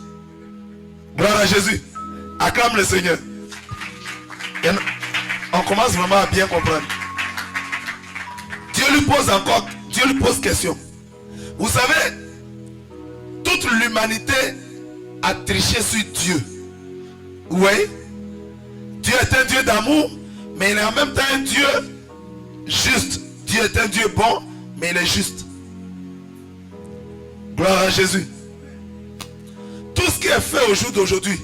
Gloire à Jésus. Acclame le Seigneur. Et on commence vraiment à bien comprendre. Dieu lui pose question. Vous savez, toute l'humanité a triché sur Dieu. Oui. Dieu est un Dieu d'amour, mais il est en même temps un Dieu juste. Dieu est un Dieu bon, mais il est juste. Gloire à Jésus. Tout ce qui est fait au jour d'aujourd'hui,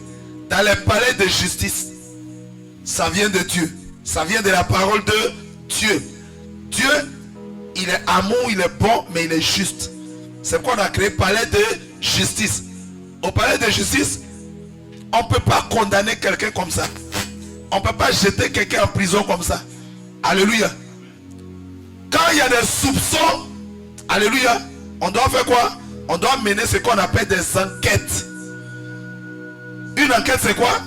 dans les palais de justice, ça vient de Dieu. Ça vient de la parole de Dieu. Dieu, il est amour, il est bon, mais il est juste. C'est pourquoi on a créé palais de justice. Au palais de justice, on ne peut pas condamner quelqu'un comme ça. On ne peut pas jeter quelqu'un en prison comme ça. Alléluia. Quand il y a des soupçons, alléluia, on doit faire quoi? On doit mener ce qu'on appelle des enquêtes. Une enquête, c'est quoi?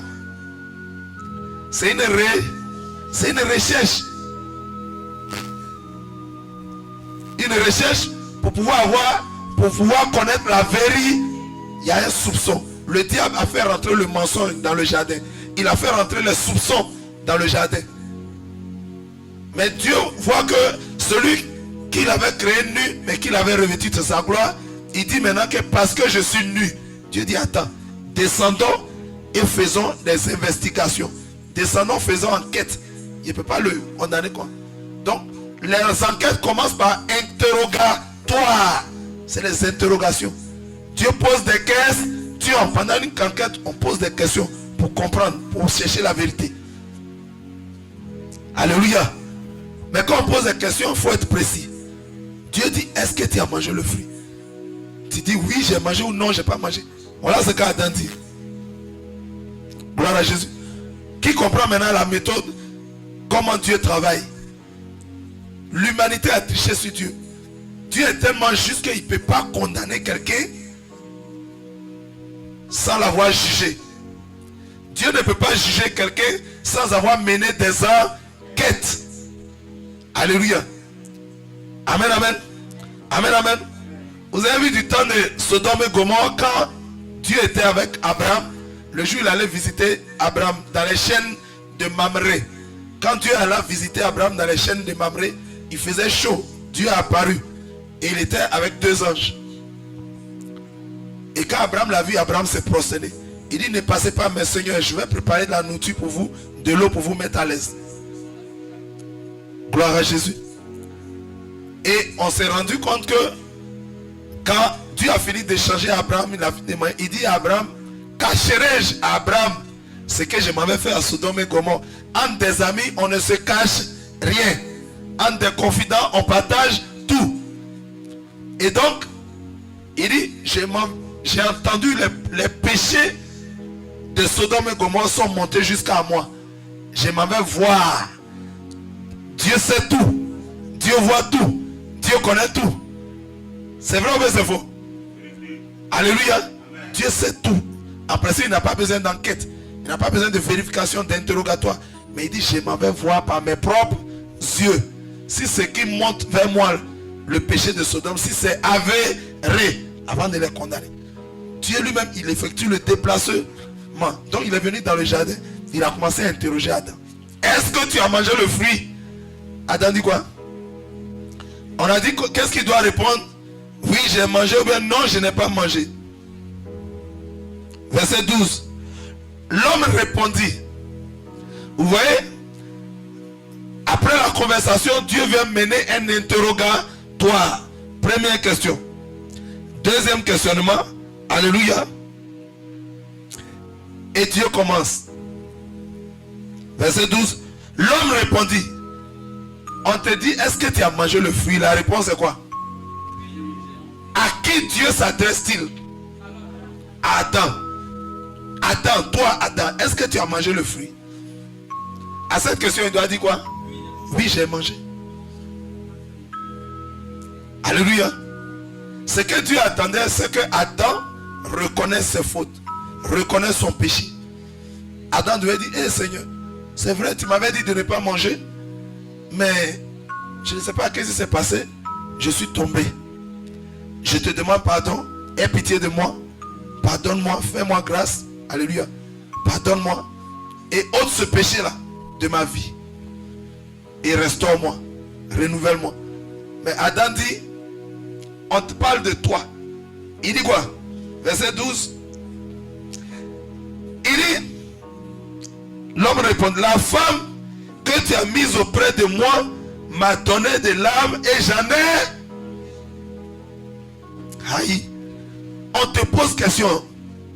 C'est une recherche. Une recherche pour pouvoir connaître la vérité. Il y a un soupçon. Le diable a fait rentrer le mensonge dans le jardin. Il a fait rentrer les soupçons dans le jardin. Mais Dieu voit que celui qu'il avait créé nu, mais qu'il avait revêtu de sa gloire, il dit maintenant que parce que je suis nu, Dieu dit attends, descendons et faisons des investigations. Descendons, faisons enquête. Il ne peut pas le condamner quoi. Donc, les enquêtes commencent par interrogatoire. C'est les interrogations. Dieu pose des questions. Pendant une enquête, on pose des questions pour comprendre, pour chercher la vérité. Alléluia. Mais quand on pose des questions, il faut être précis. Dieu dit, est-ce que tu as mangé le fruit? Tu dis oui, j'ai mangé ou non, j'ai pas mangé. Voilà ce qu'Adam dit. Gloire à Jésus. Qui comprend maintenant la méthode, comment Dieu travaille? L'humanité a triché sur Dieu. Dieu est tellement juste qu'il ne peut pas condamner quelqu'un sans l'avoir jugé. Dieu ne peut pas juger quelqu'un sans avoir mené des enquêtes. Alléluia. Amen, amen. Amen, amen. Vous avez vu du temps de Sodome et Gomorrhe, quand Dieu était avec Abraham, le jour où il allait visiter Abraham dans les chaînes de Mamré. Quand Dieu alla visiter Abraham dans les chaînes de Mamré, il faisait chaud. Dieu a apparu. Et il était avec 2 anges. Et quand Abraham l'a vu, Abraham s'est prosterné. Il dit, ne passez pas, mes seigneurs, je vais préparer de la nourriture pour vous, de l'eau pour vous mettre à l'aise. Gloire à Jésus. Et on s'est rendu compte que quand Dieu a fini d'échanger à Abraham, il dit à Abraham, cacherai-je à Abraham ce que je m'avais fait à Sodome et Gomorrhe? Entre des amis, on ne se cache rien. Entre des confidents, on partage tout. Et donc, il dit, j'ai entendu les péchés de Sodome et Gomorrhe sont montés jusqu'à moi. Je m'en vais voir. Dieu sait tout. Dieu voit tout. Dieu connaît tout. C'est vrai ou c'est faux? Alléluia. Amen. Dieu sait tout. Après ça, il n'a pas besoin d'enquête. Il n'a pas besoin de vérification, d'interrogatoire. Mais il dit, je m'en vais voir par mes propres yeux. Si ce qui monte vers moi, le péché de Sodome, si c'est avéré, avant de les condamner. Dieu lui-même, il effectue le déplacement. Donc il est venu dans le jardin. Il a commencé à interroger Adam. Est-ce que tu as mangé le fruit? Adam dit quoi? On a dit, qu'est-ce qu'il doit répondre? Oui, j'ai mangé, ou bien non, je n'ai pas mangé. Verset 12. L'homme répondit. Vous voyez? Après la conversation, Dieu vient mener un interrogatoire. Première question. Deuxième questionnement. Alléluia. Et Dieu commence. Verset 12. L'homme répondit. On te dit, est-ce que tu as mangé le fruit? La réponse est quoi? À qui Dieu s'adresse-t-il? À Adam. Adam, toi Adam, est-ce que tu as mangé le fruit? À cette question, il doit dire quoi? Oui, j'ai mangé. Alléluia. Ce que Dieu attendait, c'est que Adam reconnaisse ses fautes, reconnaisse son péché. Adam devait dire, hé Seigneur, c'est vrai, tu m'avais dit de ne pas manger, mais je ne sais pas ce qui s'est passé, je suis tombé. Je te demande pardon. Aie pitié de moi. Pardonne-moi. Fais-moi grâce. Alléluia. Pardonne-moi. Et ôte ce péché-là de ma vie. Et restaure-moi. Renouvelle-moi. Mais Adam dit, on te parle de toi. Il dit quoi? Verset 12. Il dit, l'homme répond, la femme que tu as mise auprès de moi m'a donné de l'âme et j'en ai. Aïe. On te pose question.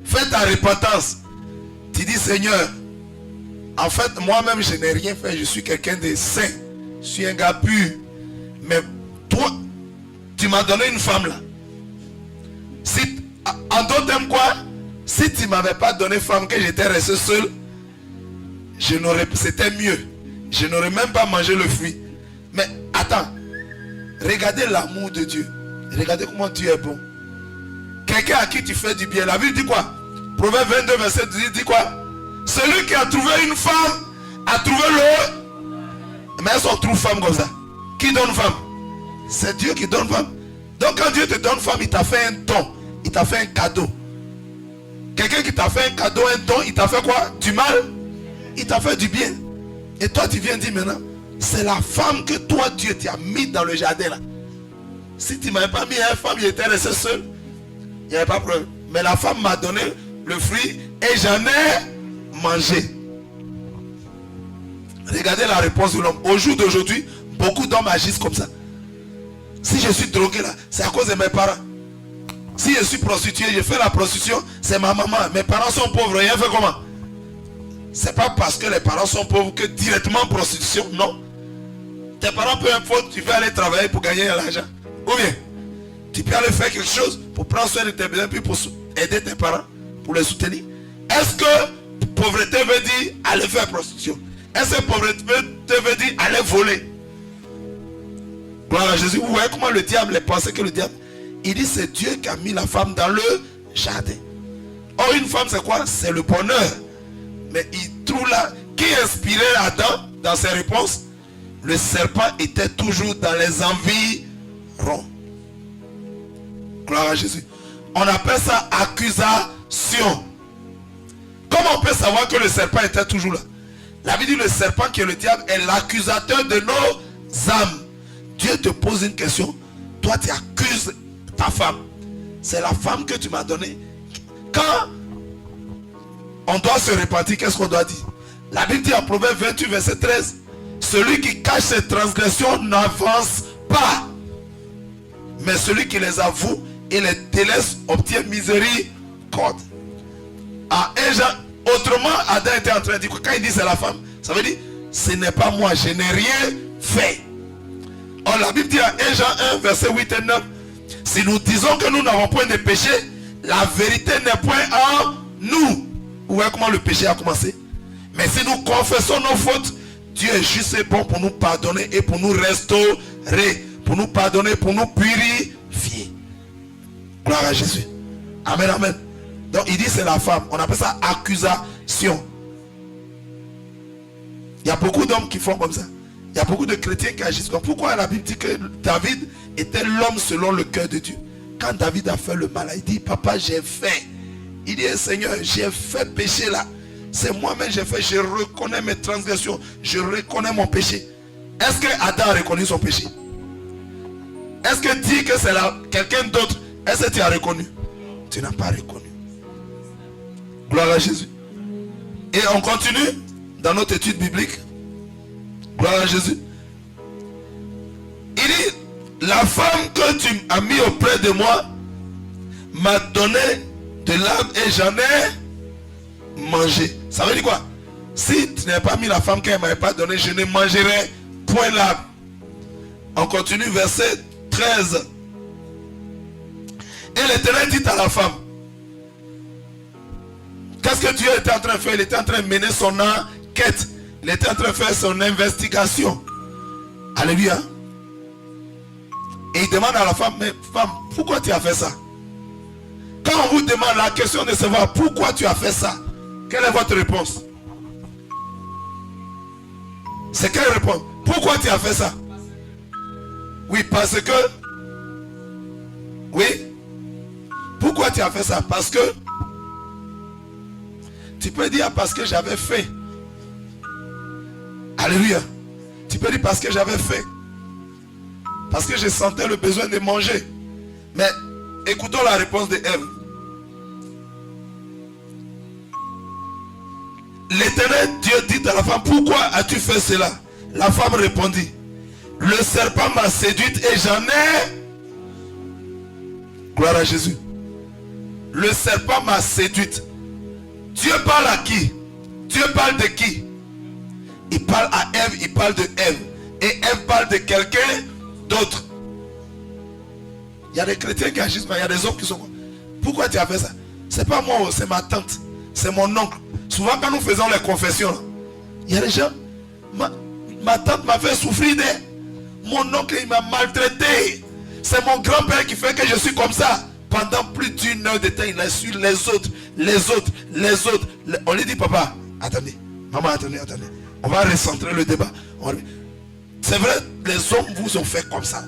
Fais ta repentance. Tu dis, Seigneur, en fait, moi-même, je n'ai rien fait. Je suis quelqu'un de saint. Je suis un gars pur. Mais toi, tu m'as donné une femme là. Si, en d'autres termes quoi? Si tu ne m'avais pas donné femme, que j'étais resté seul, c'était mieux. Je n'aurais même pas mangé le fruit. Mais attends. Regardez l'amour de Dieu. Regardez comment Dieu est bon. Quelqu'un à qui tu fais du bien. La Bible dit quoi? Proverbe 22, verset 10 dit quoi? Celui qui a trouvé une femme a trouvé le... Mais est-ce qu'on trouve femme comme ça? Qui donne femme? C'est Dieu qui donne femme. Donc quand Dieu te donne femme, il t'a fait un don. Il t'a fait un cadeau. Quelqu'un qui t'a fait un cadeau, un don, il t'a fait quoi? Du mal? Il t'a fait du bien. Et toi tu viens dire maintenant, c'est la femme que toi Dieu t'a mis dans le jardin là. Si tu ne m'avais pas mis une femme, j'étais resté seul. Il n'y avait pas de problème. Mais la femme m'a donné le fruit et j'en ai mangé. Regardez la réponse de l'homme. Au jour d'aujourd'hui, beaucoup d'hommes agissent comme ça. Si je suis drogué là, c'est à cause de mes parents. Si je suis prostitué, je fais la prostitution, c'est ma maman. Mes parents sont pauvres, rien fait comment? C'est pas parce que les parents sont pauvres que directement prostitution, non. Tes parents, peu importe, tu peux aller travailler pour gagner de l'argent. Ou bien, tu peux aller faire quelque chose pour prendre soin de tes besoins, puis pour aider tes parents, pour les soutenir. Est-ce que pauvreté veut dire aller faire prostitution? Est-ce que pauvreté veut dire aller voler? Gloire à Jésus. Vous voyez comment le diable pensait que le diable... Il dit c'est Dieu qui a mis la femme dans le jardin. Or une femme c'est quoi? C'est le bonheur. Mais il trouve là, qui inspirait Adam dans ses réponses? Le serpent était toujours dans les environs. Gloire à Jésus. On appelle ça accusation. Comment on peut savoir que le serpent était toujours là? La Bible dit le serpent qui est le diable est l'accusateur de nos âmes. Dieu te pose une question. Toi tu accuses ta femme. C'est la femme que tu m'as donnée. Quand on doit se repentir, qu'est-ce qu'on doit dire? La Bible dit en Proverbe 28 verset 13. Celui qui cache ses transgressions n'avance pas. Mais celui qui les avoue et les délaisse obtient miséricorde. Ah, autrement, Adam était en train de dire, quand il dit c'est la femme, ça veut dire, ce n'est pas moi, je n'ai rien fait. Or la Bible dit à 1 Jean 1 verset 8 et 9, si nous disons que nous n'avons point de péché, la vérité n'est point en nous. Vous voyez comment le péché a commencé? Mais si nous confessons nos fautes, Dieu est juste et bon pour nous pardonner et pour nous restaurer, pour nous pardonner, pour nous purifier. Gloire à Jésus. Amen, amen. Donc il dit c'est la femme. On appelle ça accusation. Il y a beaucoup d'hommes qui font comme ça. Il y a beaucoup de chrétiens qui agissent comme ça. Pourquoi la Bible dit que David était l'homme selon le cœur de Dieu? Quand David a fait le mal, il dit, papa j'ai fait. Il dit, Seigneur, j'ai fait péché là. C'est moi-même j'ai fait. Je reconnais mes transgressions. Je reconnais mon péché. Est-ce que Adam a reconnu son péché? Est-ce que dit que c'est quelqu'un d'autre? Est-ce que tu as reconnu? Tu n'as pas reconnu. Gloire à Jésus. Et on continue dans notre étude biblique. Gloire à Jésus. Il dit, la femme que tu as mis auprès de moi m'a donné de l'âme et j'en ai mangé. Ça veut dire quoi? Si tu n'avais pas mis la femme qu'elle ne m'avait pas donné, je ne mangerai point l'âme. On continue verset 13. Et l'Éternel dit à la femme, qu'est-ce que Dieu était en train de faire? Il était en train de mener son enquête. Il était en train de faire son investigation. Alléluia. Et il demande à la femme, mais femme, pourquoi tu as fait ça? Quand on vous demande la question de savoir pourquoi tu as fait ça, quelle est votre réponse? C'est quelle réponse? Pourquoi tu as fait ça? Oui, parce que Oui. Pourquoi tu as fait ça? Parce que tu peux dire parce que j'avais faim. Alléluia. Tu peux dire parce que j'avais faim. Parce que je sentais le besoin de manger. Mais écoutons la réponse de Ève. L'Éternel Dieu dit à la femme, pourquoi as-tu fait cela? La femme répondit, le serpent m'a séduite et j'en ai... Gloire à Jésus. Le serpent m'a séduite. Dieu parle à qui? Dieu parle de qui? Il parle à Ève, il parle de Ève. Et Ève parle de quelqu'un d'autre. Il y a des chrétiens qui agissent, mais il y a des hommes qui sont... Pourquoi tu as fait ça? C'est pas moi, c'est ma tante, c'est mon oncle. Souvent quand nous faisons les confessions, il y a des gens, ma tante m'a fait souffrir, mon oncle il m'a maltraité. C'est mon grand-père qui fait que je suis comme ça. Pendant plus d'une heure de temps, il a su les autres. On lui dit, papa, attendez, maman, attendez. On va recentrer le débat. C'est vrai, les hommes vous ont fait comme ça.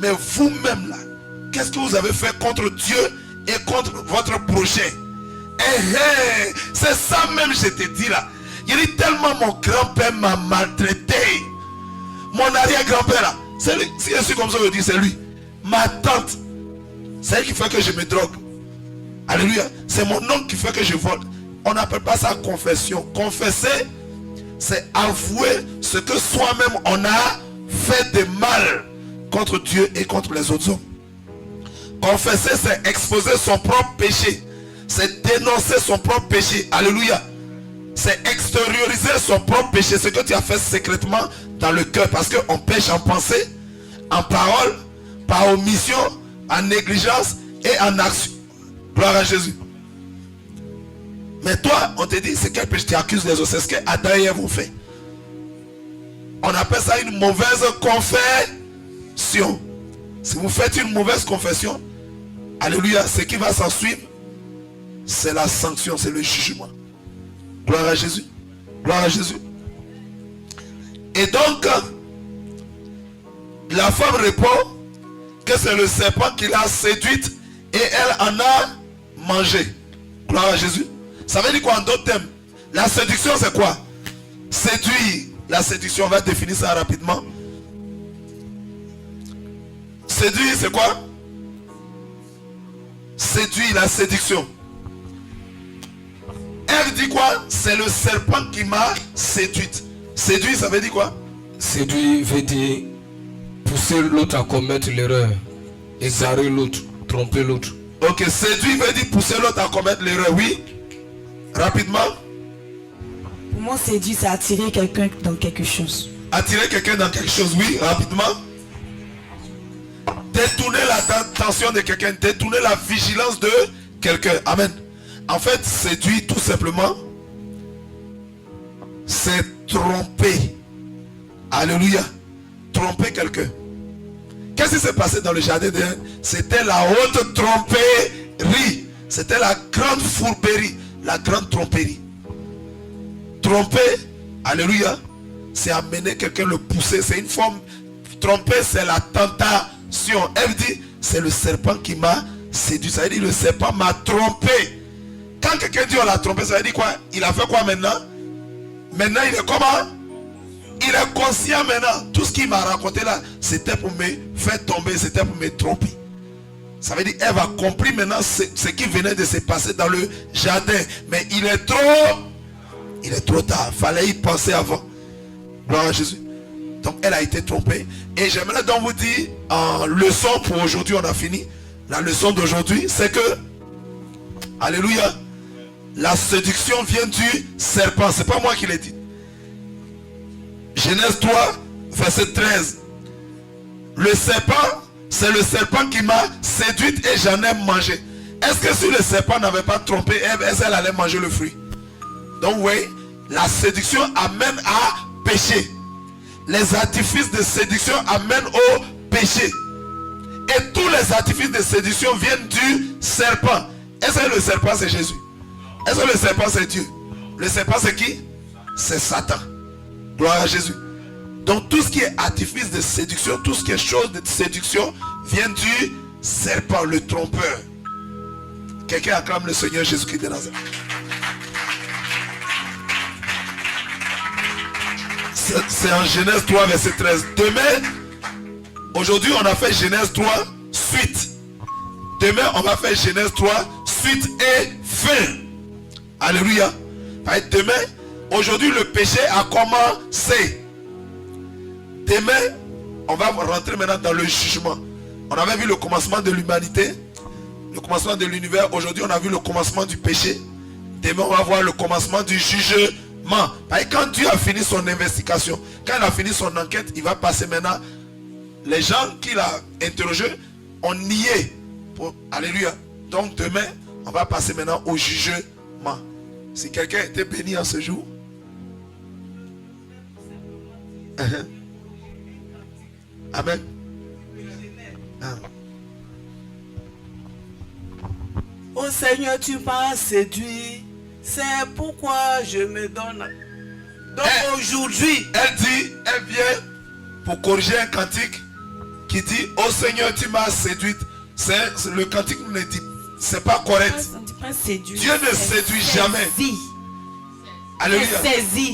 Mais vous-même là, qu'est-ce que vous avez fait contre Dieu et contre votre prochain? C'est ça même je te dis là. Il dit tellement mon grand-père m'a maltraité. Mon arrière-grand-père là, c'est lui. Si je suis comme ça, je dis c'est lui. Ma tante, c'est elle qui fait que je me drogue. Alléluia. C'est mon oncle qui fait que je vole. On n'appelle pas ça confession. Confesser, c'est avouer ce que soi-même on a fait de mal contre Dieu et contre les autres hommes. Confesser, c'est exposer son propre péché. C'est dénoncer son propre péché. Alléluia. C'est extérioriser son propre péché. Ce que tu as fait secrètement dans le cœur. Parce qu'on pêche en pensée, en parole, par omission, en négligence et en action. Gloire à Jésus. Mais toi, on te dit, c'est quel péché? Tu accuses les autres. C'est ce que Adam et Ève ont fait. On appelle ça une mauvaise confession. Si vous faites une mauvaise confession, alléluia, ce qui va s'en suivre, c'est la sanction, c'est le jugement. Gloire à Jésus. Gloire à Jésus. Et donc, la femme répond que c'est le serpent qui l'a séduite et elle en a mangé. Gloire à Jésus. Ça veut dire quoi en d'autres termes? La séduction c'est quoi? Séduire. La séduction, on va définir ça rapidement. Séduire c'est quoi? Séduire, la séduction. Elle dit quoi? C'est le serpent qui m'a séduite. Séduire ça veut dire quoi? Séduire veut dire pousser l'autre à commettre l'erreur, égarer l'autre, tromper l'autre. Ok, séduire veut dire pousser l'autre à commettre l'erreur, oui. Rapidement. Pour moi, séduire, c'est attirer quelqu'un dans quelque chose. Attirer quelqu'un dans quelque chose, oui, rapidement. Détourner l'attention de quelqu'un, détourner la vigilance de quelqu'un. Amen. En fait, séduire tout simplement, c'est tromper. Alléluia. Tromper quelqu'un. Qu'est-ce qui s'est passé dans le jardin d'Éden? C'était la haute tromperie. C'était la grande fourberie. La grande tromperie. Tromper, alléluia, c'est amener quelqu'un, le pousser. C'est une forme. Tromper, c'est la tentation. Elle dit, c'est le serpent qui m'a séduit. Ça veut dire, le serpent m'a trompé. Quand quelqu'un dit on l'a trompé, ça veut dire quoi? Il a fait quoi maintenant? Maintenant, il est comment? Il est conscient maintenant. Tout ce qu'il m'a raconté là, c'était pour me faire tomber, c'était pour me tromper. Ça veut dire, Ève a compris maintenant ce qui venait de se passer dans le jardin. Mais il est trop tard. Fallait y penser avant. Gloire à Jésus. Donc elle a été trompée. Et j'aimerais donc vous dire, en leçon pour aujourd'hui, on a fini. La leçon d'aujourd'hui, c'est que, alléluia, la séduction vient du serpent. C'est pas moi qui l'ai dit. Genèse 3, verset 13. Le serpent, c'est le serpent qui m'a séduite et j'en ai mangé. Est-ce que si le serpent n'avait pas trompé Ève, est-ce qu'elle allait manger le fruit? Donc oui, la séduction amène à péché. Les artifices de séduction amènent au péché. Et tous les artifices de séduction viennent du serpent. Est-ce que le serpent c'est Jésus? Est-ce que le serpent c'est Dieu? Le serpent c'est qui? C'est Satan. Gloire à Jésus. Donc tout ce qui est artifice de séduction, tout ce qui est chose de séduction vient du serpent, le trompeur. Quelqu'un acclame le Seigneur Jésus-Christ de Nazareth. C'est en Genèse 3, verset 13. Demain, aujourd'hui, on a fait Genèse 3, suite. Demain, on va faire Genèse 3, suite et fin. Alléluia. Demain, aujourd'hui, le péché a commencé. Demain, on va rentrer maintenant dans le jugement. On avait vu le commencement de l'humanité, le commencement de l'univers. Aujourd'hui, on a vu le commencement du péché. Demain, on va voir le commencement du jugement. Quand Dieu a fini son investigation, quand il a fini son enquête, il va passer maintenant. Les gens qu'il a interrogés ont nié. Alléluia. Donc demain, on va passer maintenant au jugement. Si quelqu'un était béni en ce jour. Amen. Oh Seigneur, tu m'as séduit. C'est pourquoi je me donne. Donc aujourd'hui, elle vient pour corriger un cantique qui dit, oh Seigneur, tu m'as séduite. Le cantique nous dit, c'est pas correct. Dieu ne séduit jamais. Alléluia.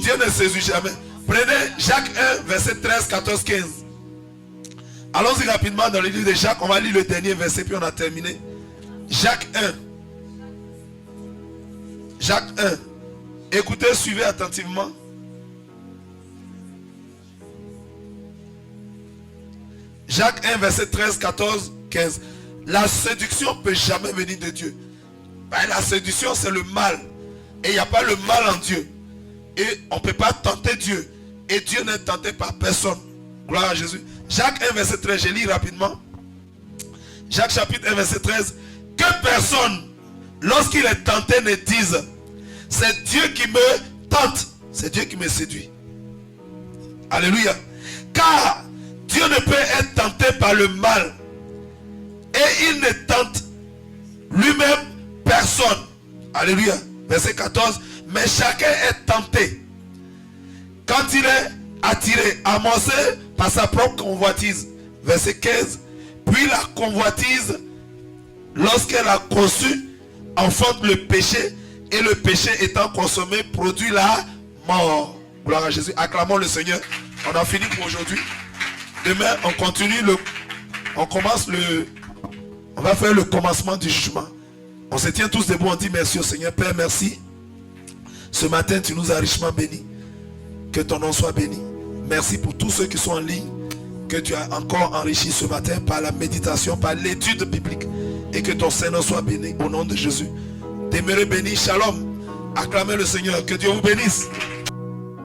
Dieu ne séduit jamais. Prenez Jacques 1, verset 13, 14, 15. Allons-y rapidement dans le livre de Jacques. On va lire le dernier verset, puis on a terminé. Jacques 1. Jacques 1. Écoutez, suivez attentivement. Jacques 1, verset 13, 14, 15. La séduction ne peut jamais venir de Dieu. La séduction, c'est le mal. Et il n'y a pas le mal en Dieu. Et on ne peut pas tenter Dieu. Et Dieu n'est tenté par personne. Gloire à Jésus. Jacques 1, verset 13, je lis rapidement. Jacques chapitre 1, verset 13. Que personne, lorsqu'il est tenté, ne dise, c'est Dieu qui me tente. C'est Dieu qui me séduit. Alléluia. Car Dieu ne peut être tenté par le mal. Et il ne tente lui-même personne. Alléluia. Verset 14. Mais chacun est tenté quand il est attiré, amorcé par sa propre convoitise. Verset 15. Puis la convoitise, lorsqu'elle a conçu, enfante le péché. Et le péché étant consommé, produit la mort. Gloire à Jésus. Acclamons le Seigneur. On a fini pour aujourd'hui. Demain, on continue on va faire le commencement du jugement. On se tient tous debout, on dit merci au Seigneur. Père, merci. Ce matin, tu nous as richement bénis. Que ton nom soit béni. Merci pour tous ceux qui sont en ligne. Que tu as encore enrichi ce matin par la méditation, par l'étude biblique. Et que ton Seigneur soit béni au nom de Jésus. Demeurez bénis. Shalom. Acclamez le Seigneur. Que Dieu vous bénisse.